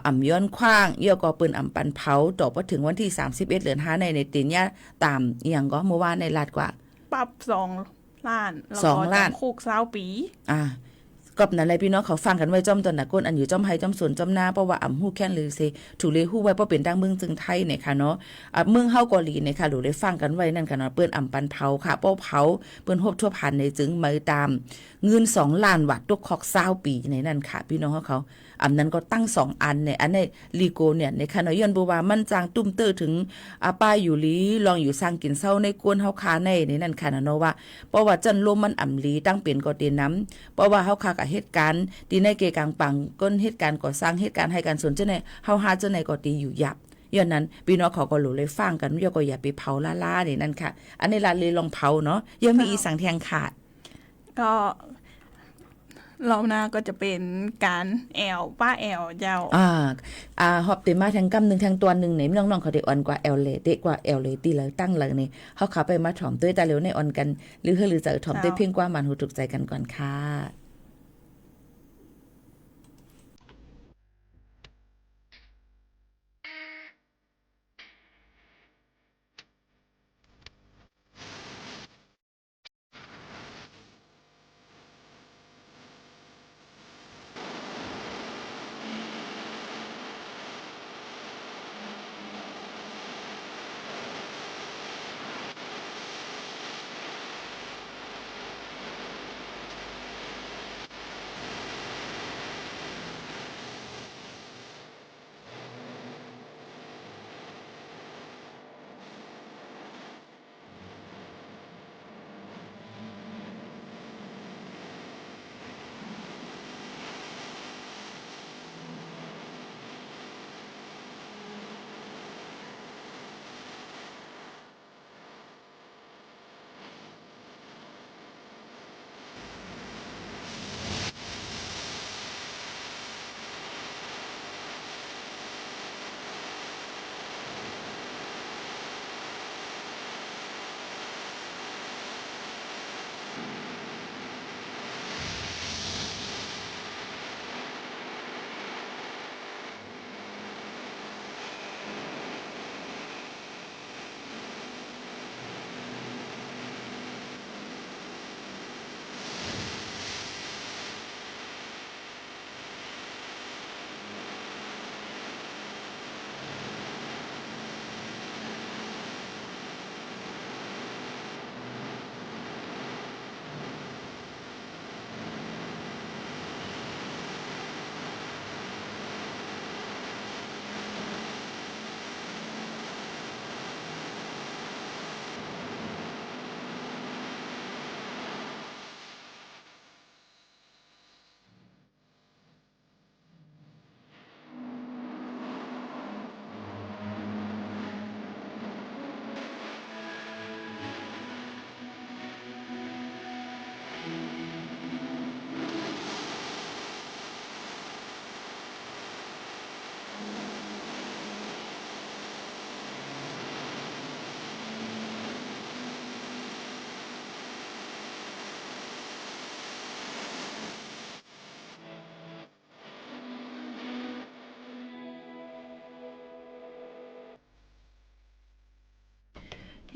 อ่ำย้อนคว้างเยี่ยก็ปืนอ่ำปันเผาต่อพอถึงวันที่31เดือน5ในตีนยาตามอย่างก็เมื่อวานในลาดกว่าปรับ2ล้านแล้วก็จำคุก20 ปี กอบนั้นเลยพี่น้องเขาฟังกันไว้จ้อมตอนน่ะก้นอันอยู่จ้อมไห้จ้อมสวนจ้อมหน้าเพราะว่าอ่ำฮู้แค้นหรือเซถูเลยฮู้ไว้เพราะเป็นดังเมืองจึงไทยเนี่ยค่ะเนาะเมืองเฮาเกาหลีเนี่ยค่ะหรือได้ฟังกันไว้นั่นค่ะเนาะเปิ้นอ่ำปันเผาค่ะเป้าเผาเปิ้นฮบทั่วพันในจึงมือตามเงิน2ล้านบาทตกคอก20ปีในนั่นค่ะพี่น้องเขาอันนั้นก็ตั้ง2อันเนี่ยอันในลีโกเนี่ยในค่ะเนาะย้อนบ่ว่ามันจางตุ้มเตอถึงป้าอยู่ลีลองอยู่สร้างกินเซาในกวนเฮาคาในนั่นค่ะเนาะว่าเพราะว่าจันลมมันอ่ำลีตั้งเป็นก็เตน้ำเพราะว่าเฮาคากับเหตุการณ์ที่ในเกกลางปังก้นเหตุการณ์ก่อสร้างเหตุการณ์ให้การสนจังได๋เฮาหาจังได๋ก็ตีอยู่ยับย้อนนั้นพี่น้องเขาก็รู้เลยฟังกันย่อก็อย่าไปเผาล่าๆนี่นั่นค่ะอันนี้ล่ะเลยลองเผาเนาะยังมีอีสังแทงขาดก็รอบหน้าก็จะเป็นการแอวป้าแอวเจ้าฮอบเตมาทั้งกำนึงทั้งตัวนึงไหนน้องๆเขาได้อ่อนกว่าแอลเลยเด็กกว่าแอลเลยตีเลยตั้งเลยนี่เฮาเข้าไปมาถ่อมด้วยตาเหลวในอ่อนกันหรือจะถ่อมด้วยเพียงกว่ามันหูถูกใจกันก่อนค่ะ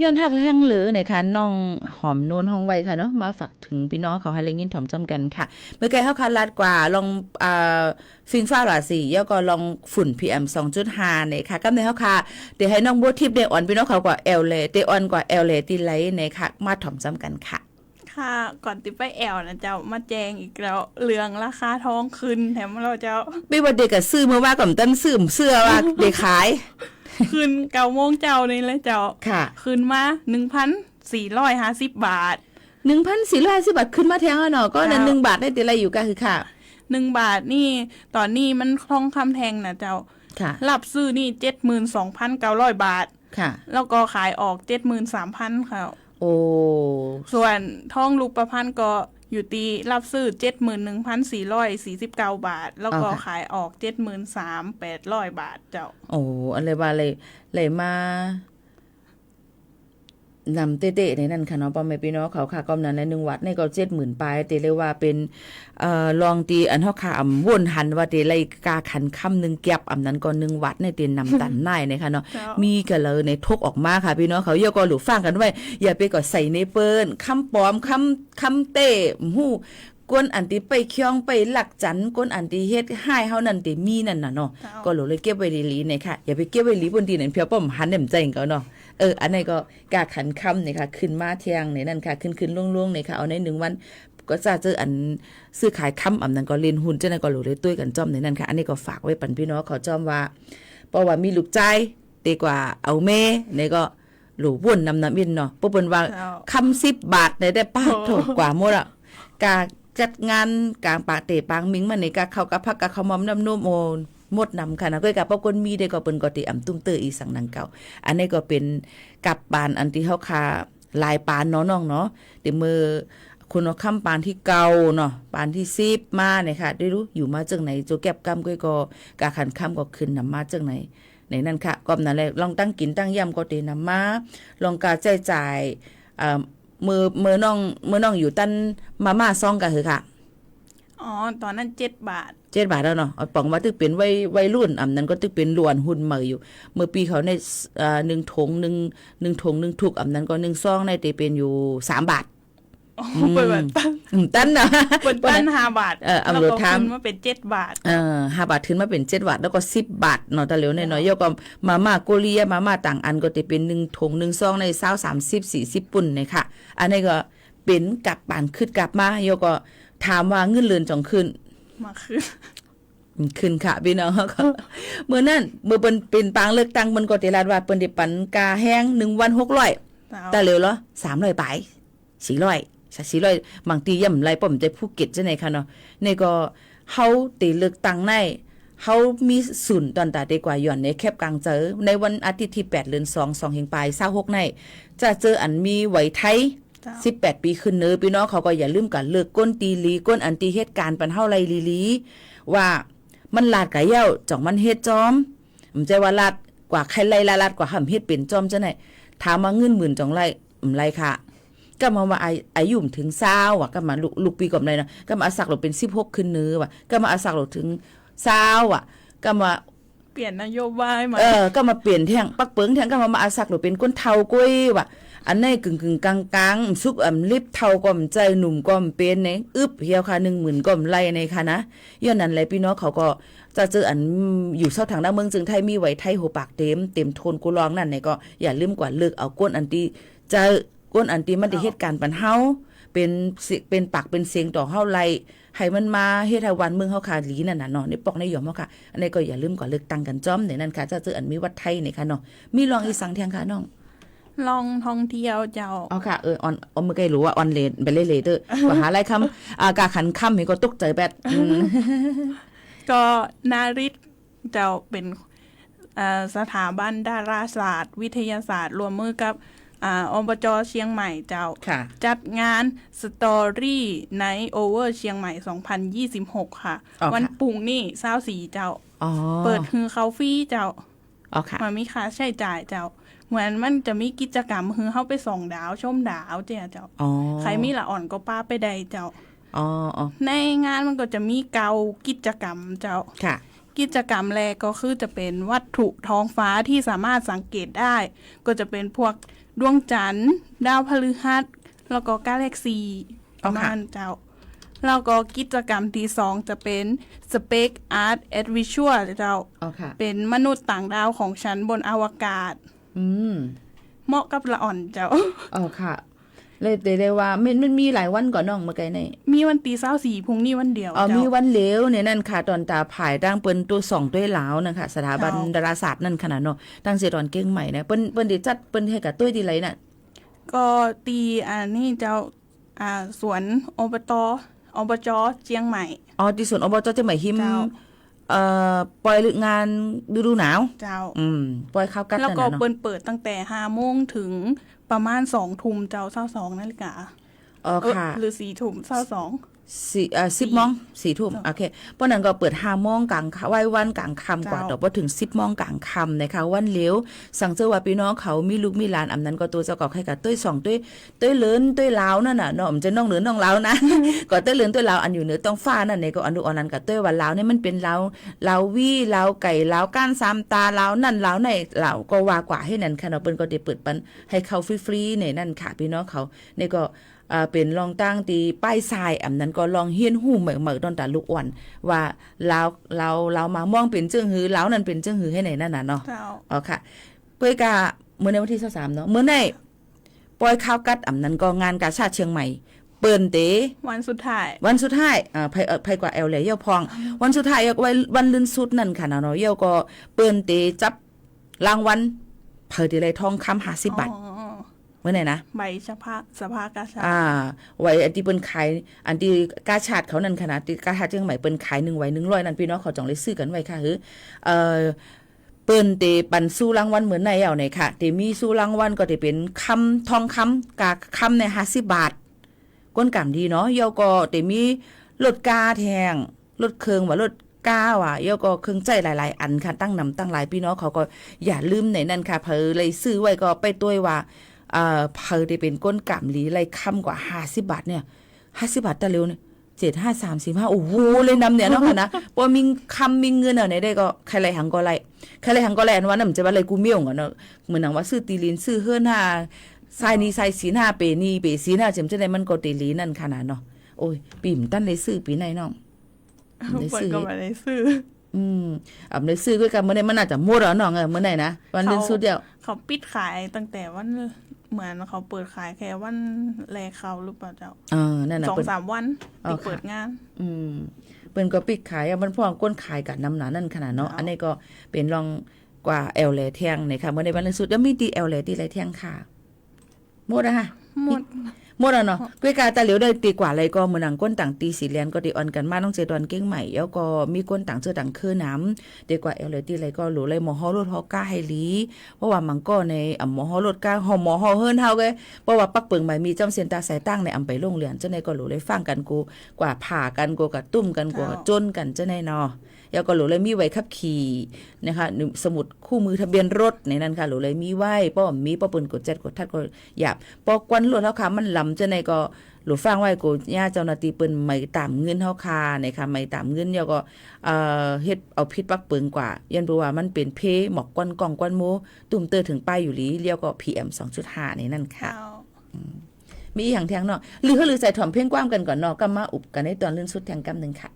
ย้อนหักแห้งเหลือในค่ะน้องหอมโนนห้องไว้ค่ะเนาะมาฝากถึงพี่น้องเขาให้เล่นยินถ่อมจำกันค่ะเมื่อไกลเฮาคันลาดกว่าลองฟิงฟ้าหลาสีแล้วก็ลองฝุ่น PM 2.5 เนี่ยค่ะกำในเฮาค่ะเดี๋ยวให้น้องบัวทิพย์ได้อ่อนพี่น้องเขากว่าแอลเลยได้อ่อนกว่าแอลเลยที่ไหลในค่ะมาถ่อมจำกันค่ะค่ะก่อนติไปแอลนะเจ้ามาแจงอีกแล้วเรื่องราคาทองขึ้นแถมเราเจ้าไม่ว่าเด็กก็ซื้อมาว่าก่อนตั้นซื้อเสื้อว่าเด็กขายคืน9 โมงเจ้านี่เลยเจ้าค่ะคืนมา 1,450 บาท 1,450 บาทขึ้นมาแทงเนาะก็นั้น1บาทได้ติอะไรอยู่ก็คือค่ะ1บาทนี่ตอนนี้มันทองคำแทงนะเจ้าค่ะรับซื้อนี่ 72,900 บาทค่ะแล้วก็ขายออก 73,000 ค่ะโอ้ส่วนทองรูปพรรณก็อยู่ตีรับซื้อ 71,449 บาทแล้วก็ขายออก 73,800 บาทเจ้าโอ้อะไรว่าเลยมานำเตะๆในนั้นค่ะเนาะป้อมแม่พี่น้องเขาค่ะกำนั้นใน1วัดในก็ 70,000 ปลายแต่เลยว่าเป็นลองตีอันเฮาค่ะวนหันว่าเตไลกาขันค่ำนึงแก็บอำนั้นก็1วัดในเตนำตันนายนะคะเนาะมีก็เลยในทกออกมาค่ะพี่น้องเขาเยอะก็หลูฟังกันไว้อย่าไปก็ใส่ในเปิ้นคำปลอมคำเต้ฮู้ ก้นอันที่ไปเคียงไปหลักจันก้นอันที่เฮ็ดให้เฮานั่นติมีนั่นน่ะเนาะก็เลยเก็บไว้ดีๆเนี่ยค่ะอย่าไปเก็บไว้ลีบนที่นั่นเพียวป้อมหันแหนมใจเขาเนาะอันนี้ก็กาขันค่ำเนี่ยค่ะขึ้นมาเที่ยงในนั่นค่ะขึ้นล่วงๆเนี่ยค่ะเอาใน1วันก็จะเจออันซื้อขายค่ำอันนั้นก็เล่นหุ้นเจ้านั้นก็เลยตุ้ยกันจ้อมในนั่นค่ะอันนี้ก็ฝากไว้ปันพี่น้องเขาจ้อมว่าเพราะว่ามีลูกใจดีกว่าเอาแม่นี่ก็หลูวุ่นน้ำอินเนาะเพราะเปิ้นว่าคำ10 บาทเนี่ยได้ป้าถูกกว่าหมดอ่ะกาจัดงานกลางปากเตะปางมิงมาในกาเข้ากับพักกะเขามอมน้ำนุ่มโอนหมดนำค่ะนะก็กับปกนมีได้ก็เปิ้นก็ติอำตุ้มเตออีสังนังเก่าอันนี้ก็เป็นกับปานอันที่เฮาคาลายปานเนาะน้องเนาะเดี๋ยวมือคุณเอาคำปานที่เก่าเนาะปานที่10มาเนี่ยค่ะได้รู้อยู่มาจังไหนโจแก็บกำก็กาขันคำก็ขึ้นนำมาจังไหนในนั่นค่ะก็นั่นแหละลองตั้งกินตั้งย่ำก็เตนำมาลองกาจ่ายมือน้องอยู่ตั้นมาม่าซองกันเหรอค่ะอ๋อตอนนั้น7 บาท7 บาทแล้วเนาะเอาป๋องว่าตึกเป็นวัยรุ่นนั้นก็ตึกเป็นล้วนหุ่นมาอยู่เมื่อปีเขาใน1 ถุง1 ถุง1 ถุกนั้นก็1 ซองในเตเป็นอยู่3 บาทเปิดตั้นนะเปิดตั้น5 บาทแล้วก็ขึ้นมาเป็น7 บาท5 บาทขึ้นมาเป็น7 บาทแล้วก็10 บาทเนาะแต่เหลียวน้อยๆยกก็มาม่าโกเลียมาม่าต่างอันก็จะเป็น1 ถุง1 ซองใน20 30 40 ปุ่นเนี่ยค่ะอันนี้ก็เป็นกับปานขึ้นกลับมายกก็ถามว่าเงินเรือนจ่องขึ้นมาขึ้นค่ะพี่น้องก็เมื่อนั้นเมื่อเป็นปางเลือกตั้งมันก็ติลาดว่าเปิ้นได้ปันกาแห้ง1 วัน600แต่เหลียวเหรอ300ไป400บางทีย่ำไรป้อมใจภูเก็ตจังไหนค่ะเนาะนี่ก็เฮาติเลือกตั้งในเฮามีศูนย์ตอนตาดีกว่าย่อนในแคบกลางเจอในวันอาทิตย์ที่8 เดือน 2 แห่งปลาย26ในจะเจออันมีไหวไทย18 ปีขึ้นเนอพี่น้องเขาก็อย่าลืมกันเลิกก้นตีลีก้นอันตีเหตุการณ์ปันเฮาไรลีว่ามันลาดกะเย้าจ่องมันเฮ็ดจอมมันใจว่าลาดกว่าใครไล่ลาดกว่าหำเฮ็ดเป็นจอมจังไหนถามมาเงินหมื่นจ่องไรไรค่ะก็มาว่าอายุถึง20ว่ะก็มาลูกปีก่อนเลยนะก็มาอาศักหลเป็น16ขึ้นเนื้อว่ะก็มาอาศักหลถึง20ว่ะก็มาเปลี่ยนนโยบายมาก็มาเปลี่ยนแท่งปักเปิงแท่งก็มาอาศักหลเป็นก้นเทาก้อยว่ะอันนี้กึ่งกลางๆซุกลิบเทาก็มใจหนุ่มก็มเป็นเนี่ยอึบเหี่ยวค่ะ10,000ก็มไล่ในค่ะนะย้อนนั้นแหละพี่น้องเขาก็จะเจออันอยู่เส้าทางด้านเมืองจึงไทยมีไหวไทยหัวปากเต็มโทนกูร้องนั่นเนี่ยก็อย่าลืมกว่าเลิกเอาก้นอันที่จะก้นอันที่มันได้เหตุการณ์ปันเฮาเป็นปากเป็นเสียงต่อเฮาไล่ให้มันมาเฮ็ดให้วันเมืองเฮาค่ะหลีนั่นน่ะเนาะในปอกในหยอมเฮาค่ะอันนี้ก็อย่าลืมก่อนเลือกตั้งกันจ้อมในนั้นค่ะจะเจออันมีวัดไทยนี่ค่ะเนาะมีรองอีสังเทียงค่ะน้องลองท่องเที่ยวเจ้าอ๋อค่ะออนมื้อไกลรู้ว่าออนเลนไปเล่ๆเด้อว่าหาอะไรคำกาขันค่ำให้ก็ตกใจแบดก็นาริตเจ้าเป็นสถาบันดาราศาสตร์วิทยาศาสตร์รวมมือกับอบจ.เชียงใหม่เจ้าจัดงานสตอรี่ไนท์โอเวอร์เชียงใหม่2026ค่ะวันปุ่งนี่24เจ้าเปิดฮือเขาฟรีเจ้ามันมีค่าใช้จ่ายเจ้าเหมือนมันจะมีกิจกรรมฮือเข้าไปส่องดาวชมดาวเจ้าใครมีละอ่อนก็ป้าไปได้เจ้าในงานมันก็จะมีเกากิจกรรมเจ้ากิจกรรมแรกก็คือจะเป็นวัตถุท้องฟ้าที่สามารถสังเกตได้ก็จะเป็นพวกดวงจันทร์ดาวพฤหัสแล้วก็กาแล็กซีประมาณเจ้าแล้วก็กิจกรรมที่2จะเป็น Space Art and Visual เจ้าเป็นมนุษย์ต่างดาวของชั้นบนอวกาศเหมาะกับละอ่อนเจ้าค่ะเลยแต่ว่ามันมีหลายวันก่อนน้องเมื่อไกลนี่มีวันตี24พรุ่งนี้วันเดียวมีวันเหลวเนี่ยนั่นค่ะตอนตาผายตั้งเปิ้นตัว2ด้วยหลาวนะคะสถาบันดาราศาสตร์นั่นขนาดเนาะตั้งเสียตอนเก่งใหม่นะเปิ้นได้จัดเปิ้นให้กับตุ้ยที่ไรน่ะก็ตีอันนี้เจ้าสวนอบจ.เชียงใหม่ที่สวนอบจ.เชียงใหม่หิมปล่อยงานฤดูหนาวเจ้าปล่อยข้าวกัดแล้วก็เปิดตั้งแต่5 โมงถึงประมาณ2 ทุ่มเจ้า22 นาฬิกาค่ะหรือ4 ทุ่ม22 10 โมง4 ทุ่มโอเคเพราะนั้นก็เปิด5 โมงกลางไว้วันกลางค่ำกว่าต่อพอถึง10 โมงกลางค่ำนะคะวันเหลวสั่งเจอว่าพี่น้องเขามีลูกมีหลานอำนั้นก็ตัวเจ้าก็ให้กับตุ้ย2ตุ้ยเลินตุ้ยลาวนั่นน่ะเนาะมันจะน้องเหลือน้องลาวนะก็ตุ้ยเลินตุ้ยลาวอันอยู่เหนือต้องฟ้านั่นนี่ก็อันดูอันนั้นกับตุ้ยว่าลาวนี่มันเป็นลาววี่ลาวไก่ลาวก้าน3 ตาลาวนั่นลาวไหนลาวก็ว่ากว่าให้นั่นค่ะเนาะเปิ้นก็ได้เปิดปันให้เข้าฟรีๆในนั่นค่ะพี่น้องเขานี่ก็ เป็นลองตั้งตีป้ายทรายนั้นก็ลองเฮียนหู้เหมือๆตอนตาลูกอ่อนว่าเรามามองเป็นเจิ้งหือแล้วนั่นเป็นเจิ้งหือให้ไหนนั่นน่ะเนาะอ๋อค่ะเปิ้ยกะเมื่อในวันที่23เนาะเมื่อในปล่อยข้าวกัดนั้นก็งานกาชาดเชียงใหม่เปิ้นเตวันสุดท้ายไผกว่าแอลเลยเย่าพองวันสุดท้ายวันลื่นสุดนั่นค่ะเนาะเย่าก็เปิ้นเตจับรางวัลเพิ่นได้เลยทองคำ50 บาทเมื่อไหร่นะใบสภากาชาดไว้อันที่เปิ้นขายอันที่กาชาดเขานั่นขนาดที่กาชาดเชียงใหม่เปิ้นขาย1ไว้100นั่นพี่น้องเขาจองเลยซื้อกันไว้ค่ะเปิ้นเตปันสู้รางวัลเหมือนในเอาไหนค่ะเตมีสู้รางวัลก็จะเป็นคำทองคำกาคำใน50 บาทก้นกำดีเนาะเยาก็เตมีรถกาแทงรถเครื่องว่ารถกาว่ะเยาก็เครื่องใจหลายๆอันค่ะตั้งนำตั้งหลายพี่น้องเขาก็อย่าลืมในนั้นค่ะเพอเลยซื้อไว้ก็ไปต้วยว่าเพอได้เป็นก้นกำหลีไรคำกว่า50 บาทเนี่ย50 บาทตะเร็วเนี่ย7535โอ้โหเลยนำเนี่ยเนาะค่ะนะพอมีคำมีเงินเอาไหนได้ก็ใครไรหังก็ไรใครไรหังก็แลนว่านั่นจะว่าอะไรกูเมี่ยงอ่ะเนาะเหมือนหนังว่าซื้อตีลินซื้อเฮือน5ทรายนี้ทรายสี5เปนี่เปสี5จำจะได้มันก็ตีลีนั่นขนาดเนาะโอ้ยปีมตั้นได้ซื้อปีไหนน้องได้ซื้อก็ไม่ได้ซื้อได้ซื้อด้วยกันเมื่อไหร่มันอาจจะมั่วแล้วน้องเมื่อไหร่นะวันนึงสุดเดียวเขาปิดขายตั้งแต่วันเหมือนเขาเปิดขายแค่วันแรกเขาหรือเปล่าเจ้านั่นน่ะ 2-3 วันที่เปิดงานเปิ้นก็ปิดขายมันพร้อมก้นขายกันน้ำหนานั่นขนาดเนาะอันนี้ก็เป็นรองกว่าแอลแลแทงนี่ค่ะเมื่อในวันนึงสุดแล้วมีดีแอลแลที่ไรแทงค่ะหมดนะคะหมดเนาะกุยกาตาเหลียวได้ตีกว่าอะไรก็เหมือนหนังก้นต่างตีสีเลียนก็ตีออนกันมาต้องเจดอนเก้งใหม่แล้วก็มีก้นต่างเจอต่างคือน้ำดีกว่าเอลเลยตีอะไรก็หลูเลยหมอฮอรถฮอก้าให้ลีเพราะว่ามันก็ในหมอฮอรถก้าหอหมอฮอเฮิรนเฮาไงเพราะว่าปักเปิงใหม่มีจำเสียนตาสายตั้งในอำไปโรงเรียนเจ้าในก็หลูเลยฟังกันกูกว่าผ่ากันกูกับตุ้มกันกูจนกันเจ้าในเนาะแล้วก็หลูเลยมีไว้ขับขี่นะคะสมุดคู่มือทะเบียนรถในนั้นค่ะหลูเลยมีไว้ป้อมีป้อปืนกด7กดทัดก็หยาบป้อกวนรถเฮาค่ะมันลำเจ้าในก็หลูฟังไว้กูย่าเจ้าหน้าที่เปิ้นไม่ตามเงินเฮาค่ะในค่ะไม่ตามเงินแล้วก็เฮ็ดเอาพิษปักเปิงกว่ายันเพราะว่ามันเป็นเพหมอกกวนกล่องกวนโมตุ่มเตอถึงป้ายอยู่ลีแล้วก็ PM 2.5 ในนั่นค่ะมีอีหยังแทงเนาะหรือใส่ถ่อมเพ่งกว้างกันก่อนเนาะก็มาอุบกันในตอนลื่นสุดแทงกำนึงค่ะ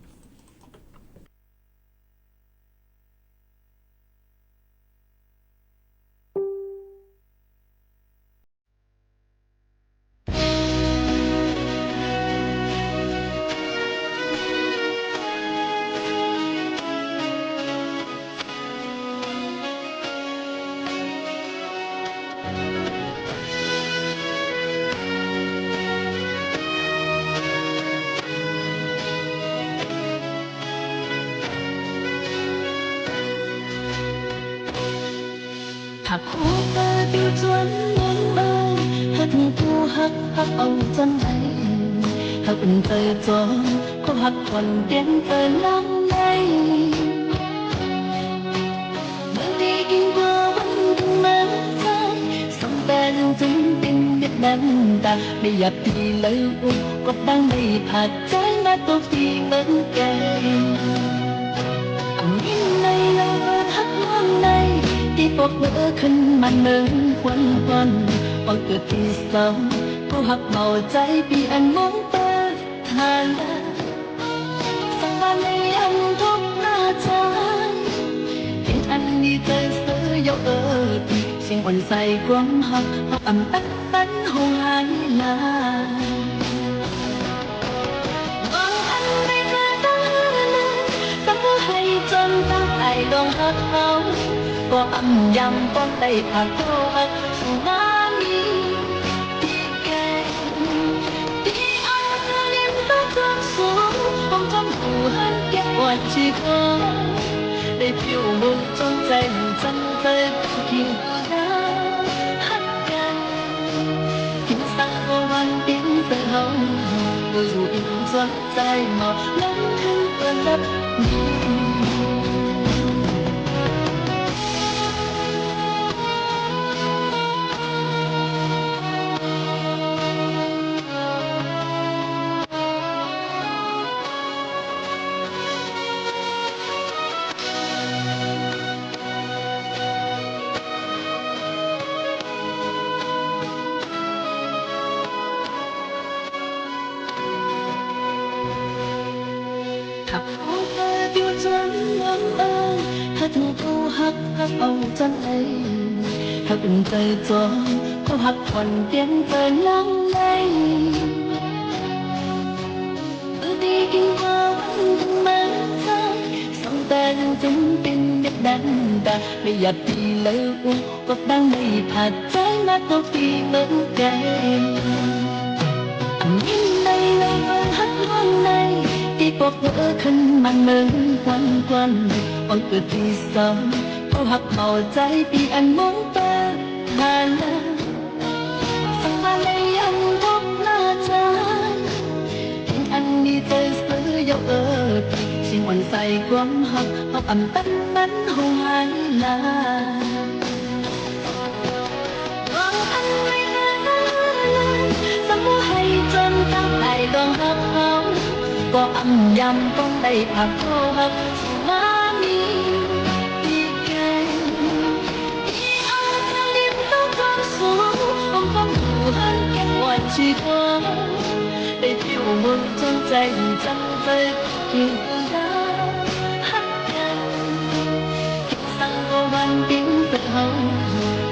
หากคู่เบอร์ติวจวนมุนเบอร์หักผู้หักเอาจังไหนหักอุ่นเตยจอก็หักคนเด่นเปิดน้ำในเมื่อดีกินบัววันถึงแม้ใจส่งแต่จึงเป็นเด็ดนั้นตาไม่อยากตีเลยอุ้มก็บังไม่ผัดใจมาตัวพี่เหมือนแกยิ้มในเลยหักห้องในที่ปกเบอขึ้นมันเมืองควันพอเกิดที่สองก็หักเมาใจปีอันมองเปิดทางสังวานในอันทุกหน้าใจเห็นอันนี้เจอเสือยกเสียงอ่อนใส่กวงหักอ่ำตันหงหายลาอันไม่เคยตั้งตั้งให้จนตั้งไอ้ดองหักเขาก็อำยำป้องได้ผ่านโลกสุนามีที่แก่ที่เอาเธอเลี้ยงตั้งความสูงคงจำหูหันแก้วัดชีคอได้ผิวมุนจนใจมันจังเคยคิดนะหักกันกินสักวันปิ้งเตอร์เฮาอยู่อิ่มจนใจหมดล้นถึงเปิดลับนี้ หักเอาเธออยู่จนบังเอิญหักเอาหักเอาจังไอหักเป็นใจจอเขาหักผ่อนเตียนเปิดลังในดีกินกว่าวันทั้งมันทั้งสองแต่จนเป็นเด็กดันดาไม่อยากดีเลยก็ดังไม่ผัดใจมาตัวปีเหมือนกันยิ่งในเลยมันหักล้วนในที่ปกเมื่อขึ้นมันเหมือนวันวันวันเกิดที่สองเขาหักเอาใจปีอันมุ่งเปิดทางสังมาเลยยังพบหน้าใจอันนี้เธอซื้อยกสิ่งวันใส่ความหักเอาอ่ำตั้นมันหายลาลองอันไม่นานสมมุให้จนตั้งใจลองหักเขาก็อ่ำยำต้องได้ผักเขาหักมามีดีแก่ที่เอาทางดิบต้องความสูงต้องความหูหันแก่วันชีวาได้ผิวมือจนใจจำใจที่รักหักกันคิดสั่งว่าวันปิ้งเป็นเฮา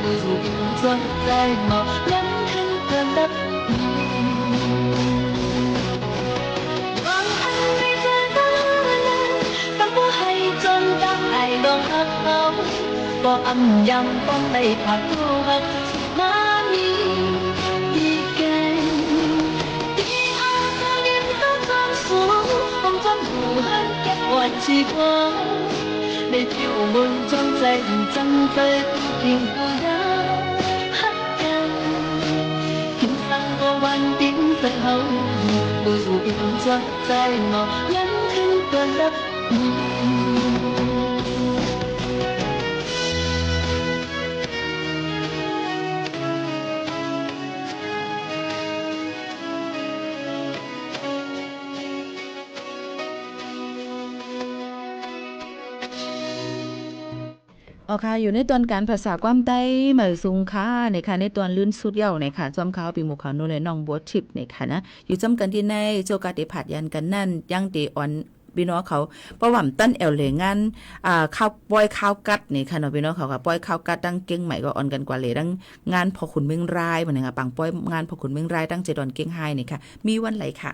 มือสูงจนใจหมอกย้ำขึ้นเกินดับวันอันไม่เจอตาตั้งผู้ให้จนตั้งไอ้ลงหักเขาก็อ่ำยำต้องได้ผักเขาหักมามีดีแก่วันชีวาได้ผิวบนจงใจจังเปิดทิ้งตัวดาวหักกันคิดสั่งว่าวันดิ้นเธอเฮาดูสูงจนใจหนอยันขึ้นตัวรับ อ๋อค่ะอยู่ในตอนการภาษาความใต้เหมือซุงค่ะในค่ะในตอนลื่นสุดเย่าในค่ะจอมเขาปีหมู่เขาโนเลยน้องบัวทิพย์ในค่ะนะอยู่จำกันที่ในโจกาติผัดยันกันนั่นยังตีอ่อนพี่น้องเขาประวัมตั้นแอลเหลงานข้าวปอยข้าวกัดนี่ค่ะเนาะพี่น้องเขาก็ปอยข้าวกัดตั้งเก่งใหม่ก็อ่อนกันกว่าเลยตั้งงานพอขุนเมืองรายเหมือนกันปังปอยงานพอขุนเมืองรายตั้งเจดอนเก่งไฮนี่ค่ะมีวันไหนค่ะ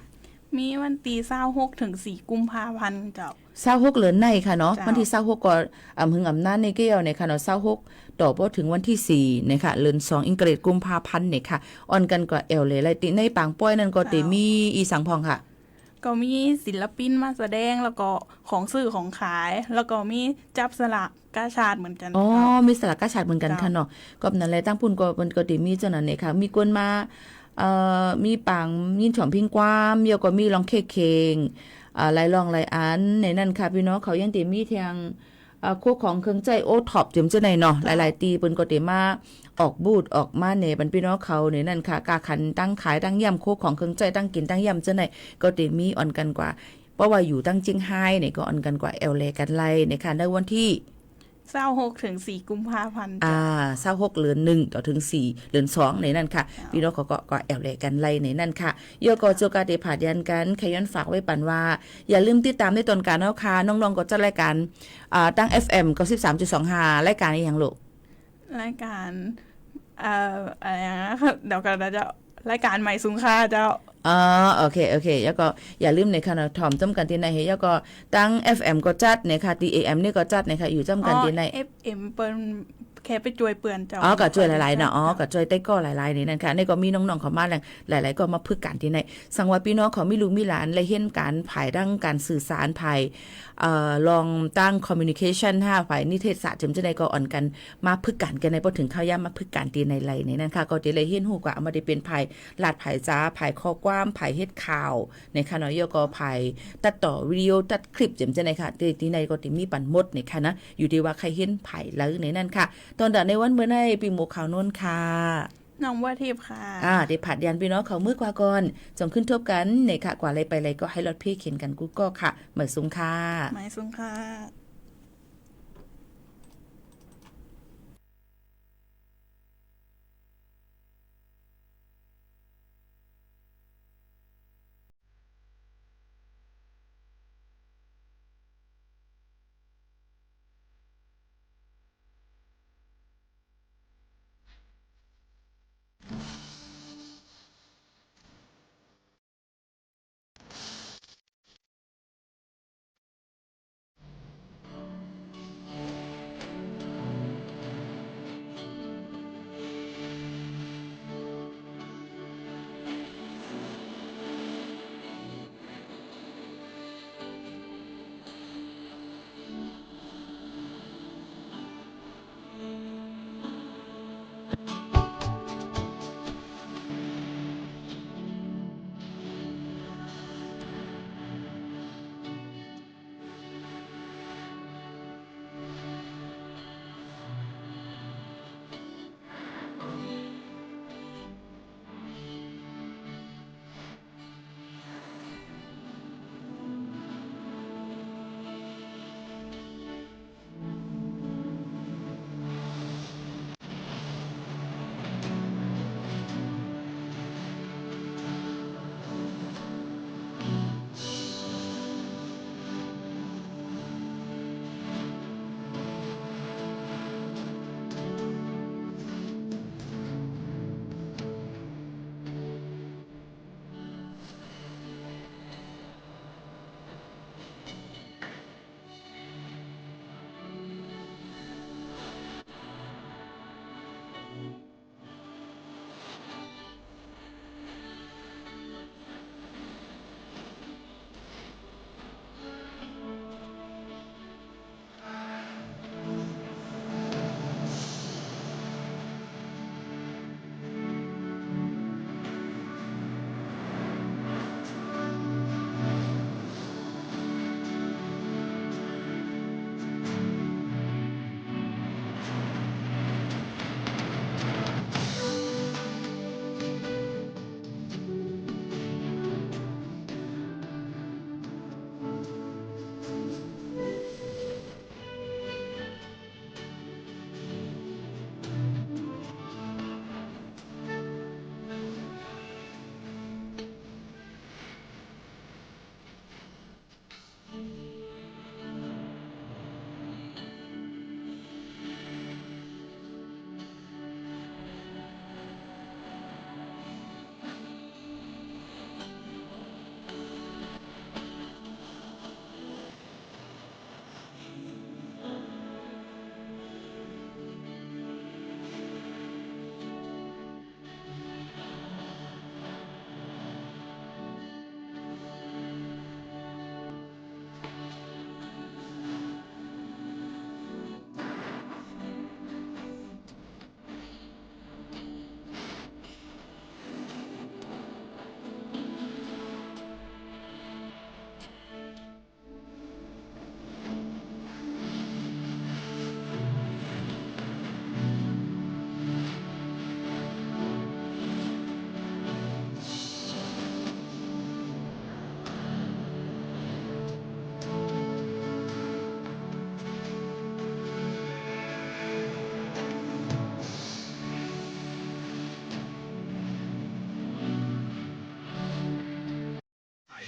มีวันตี26ถึง4กุมภาพันธ์เจ้า26เหลือนในค่ะเนาะวันที่26ก็หึงอำนาจในเกี่ยวในค่ะเนาะ26ต่อบ่ถึงวันที่4นะคะเดือน2อังกฤษกุมภาพันธ์นี่ค่ะอ่อนกันกว่าแอลเลยติในปางป้อยนั่นก็ติมีอีสังพองค่ะก็มีศิลปินมาแสดงแล้วก็ของซื้อของขายแล้วก็มีจับสลากกาชาดเหมือนกันอ๋อมีสลากกาชาดเหมือนกันค่ะเนาะก็นั่นแหละตั้งพุ่นก็มันก็ติมีเจ้านั้นเนี่ยค่ะมีคนมามีปังมีฉ่อมพิงความเยอะก็มีลองเคงหลายลองหลายอันในนั้นค่ะพี่น้องเขายังติมีทางโคของเครื่องใจโอท็อปเต็มเจ้าในเนาะหลายๆตีเปิ้นก็ติมาออกบูธออกมาเนี่ยบรรพี่น้องเขาในนั่นค่ะกาขันตั้งขายตั้งย่ำโคของเครื่องใจตั้งกินตั้งย่ำเจ้าในก็ติมีอ่อนกันกว่าเพราะว่าอยู่ตั้งจิงไฮเนี่ยก็อ่อนกันกว่าแอลเลกันไล่ในค่ะในวันที่26ถึง4กุมภาพันธ์26เดือน1ต่อถึง4เดือน2ในนั่นค่ะพี่น้องเขาก็แอลเลกันไล่ในนั่นค่ะโยกโจกาติผาดยันกันขย้อนฝากไว้ปันว่าอย่าลืมติดตามในตอนการเนาะค่ะน้องๆก็จัดรายการตั้ง FM 93.25รายการอีหยังลูกรายการอะไรนะเดี๋ยวกันจะรายการใหม่สุงค่าเจ้าโอเคแล้วก็อย่าลืมในค่ะถ่อมจำกันที่ไหนเฮแล้วก็ตั้ง FM ก็จัดในค่ะ DAM นี่ก็จัดในค่ะอยู่จำกันที่ไหน FM เปิ้นแค่ไปช่วยเปื่อนเจ้าก็ช่วยหลายๆนะก็ช่วยใต้ก็หลายๆนี่นั่นค่ะนี่ก็มีน้องๆเขามาหลายๆก็มาพึกกันที่ไหนสังว่าพี่น้องเขามีลูกมีหลานและเห็นการภายดังการสื่อสารภายลองตั้ง communication ฝ่ายนิเทศศาสตร์จำจะได้ก็อ่อนกันมาพึกกันกันในพอถึงข้าวย่ำมาพึกกันตีในไรนี่นั่นค่ะก็จะเลยเห็นหูกว่ามาได้เป็นภายลาดภายจ้าภายข้อความภายเฮ็ดข่าวในค่ะเนาะยก็ภายตัดต่อวิดีโอตัดคลิปจำจะได้ค่ะตีในก็ติมีปันหมดในค่ะนะอยู่ที่ว่าใครเห็นภายแล้วในนั่นค่ะตอนในวันเมื่อในปีหมู่ข่าวโน้นค่ะน้องว่าทิพย์ค่ะได้ผัดยันพี่น้องเขามือกว่าก่อนจงขึ้นทบกันในค่ะกว่าอะไรไปอะไรก็ให้รถพี่เข็นกันกูก็ค่ะเหมือนซุ้งค่ะหมายซุ้งค่ะ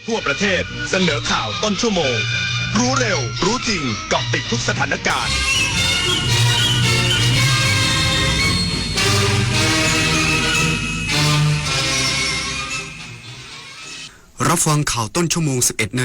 ทั่วประเทศเสนอข่าวต้นชั่วโมง รู้เร็ว รู้จริงเกาะติดทุกสถานการณ์ รับฟังข่าวต้นชั่วโมง 11 นา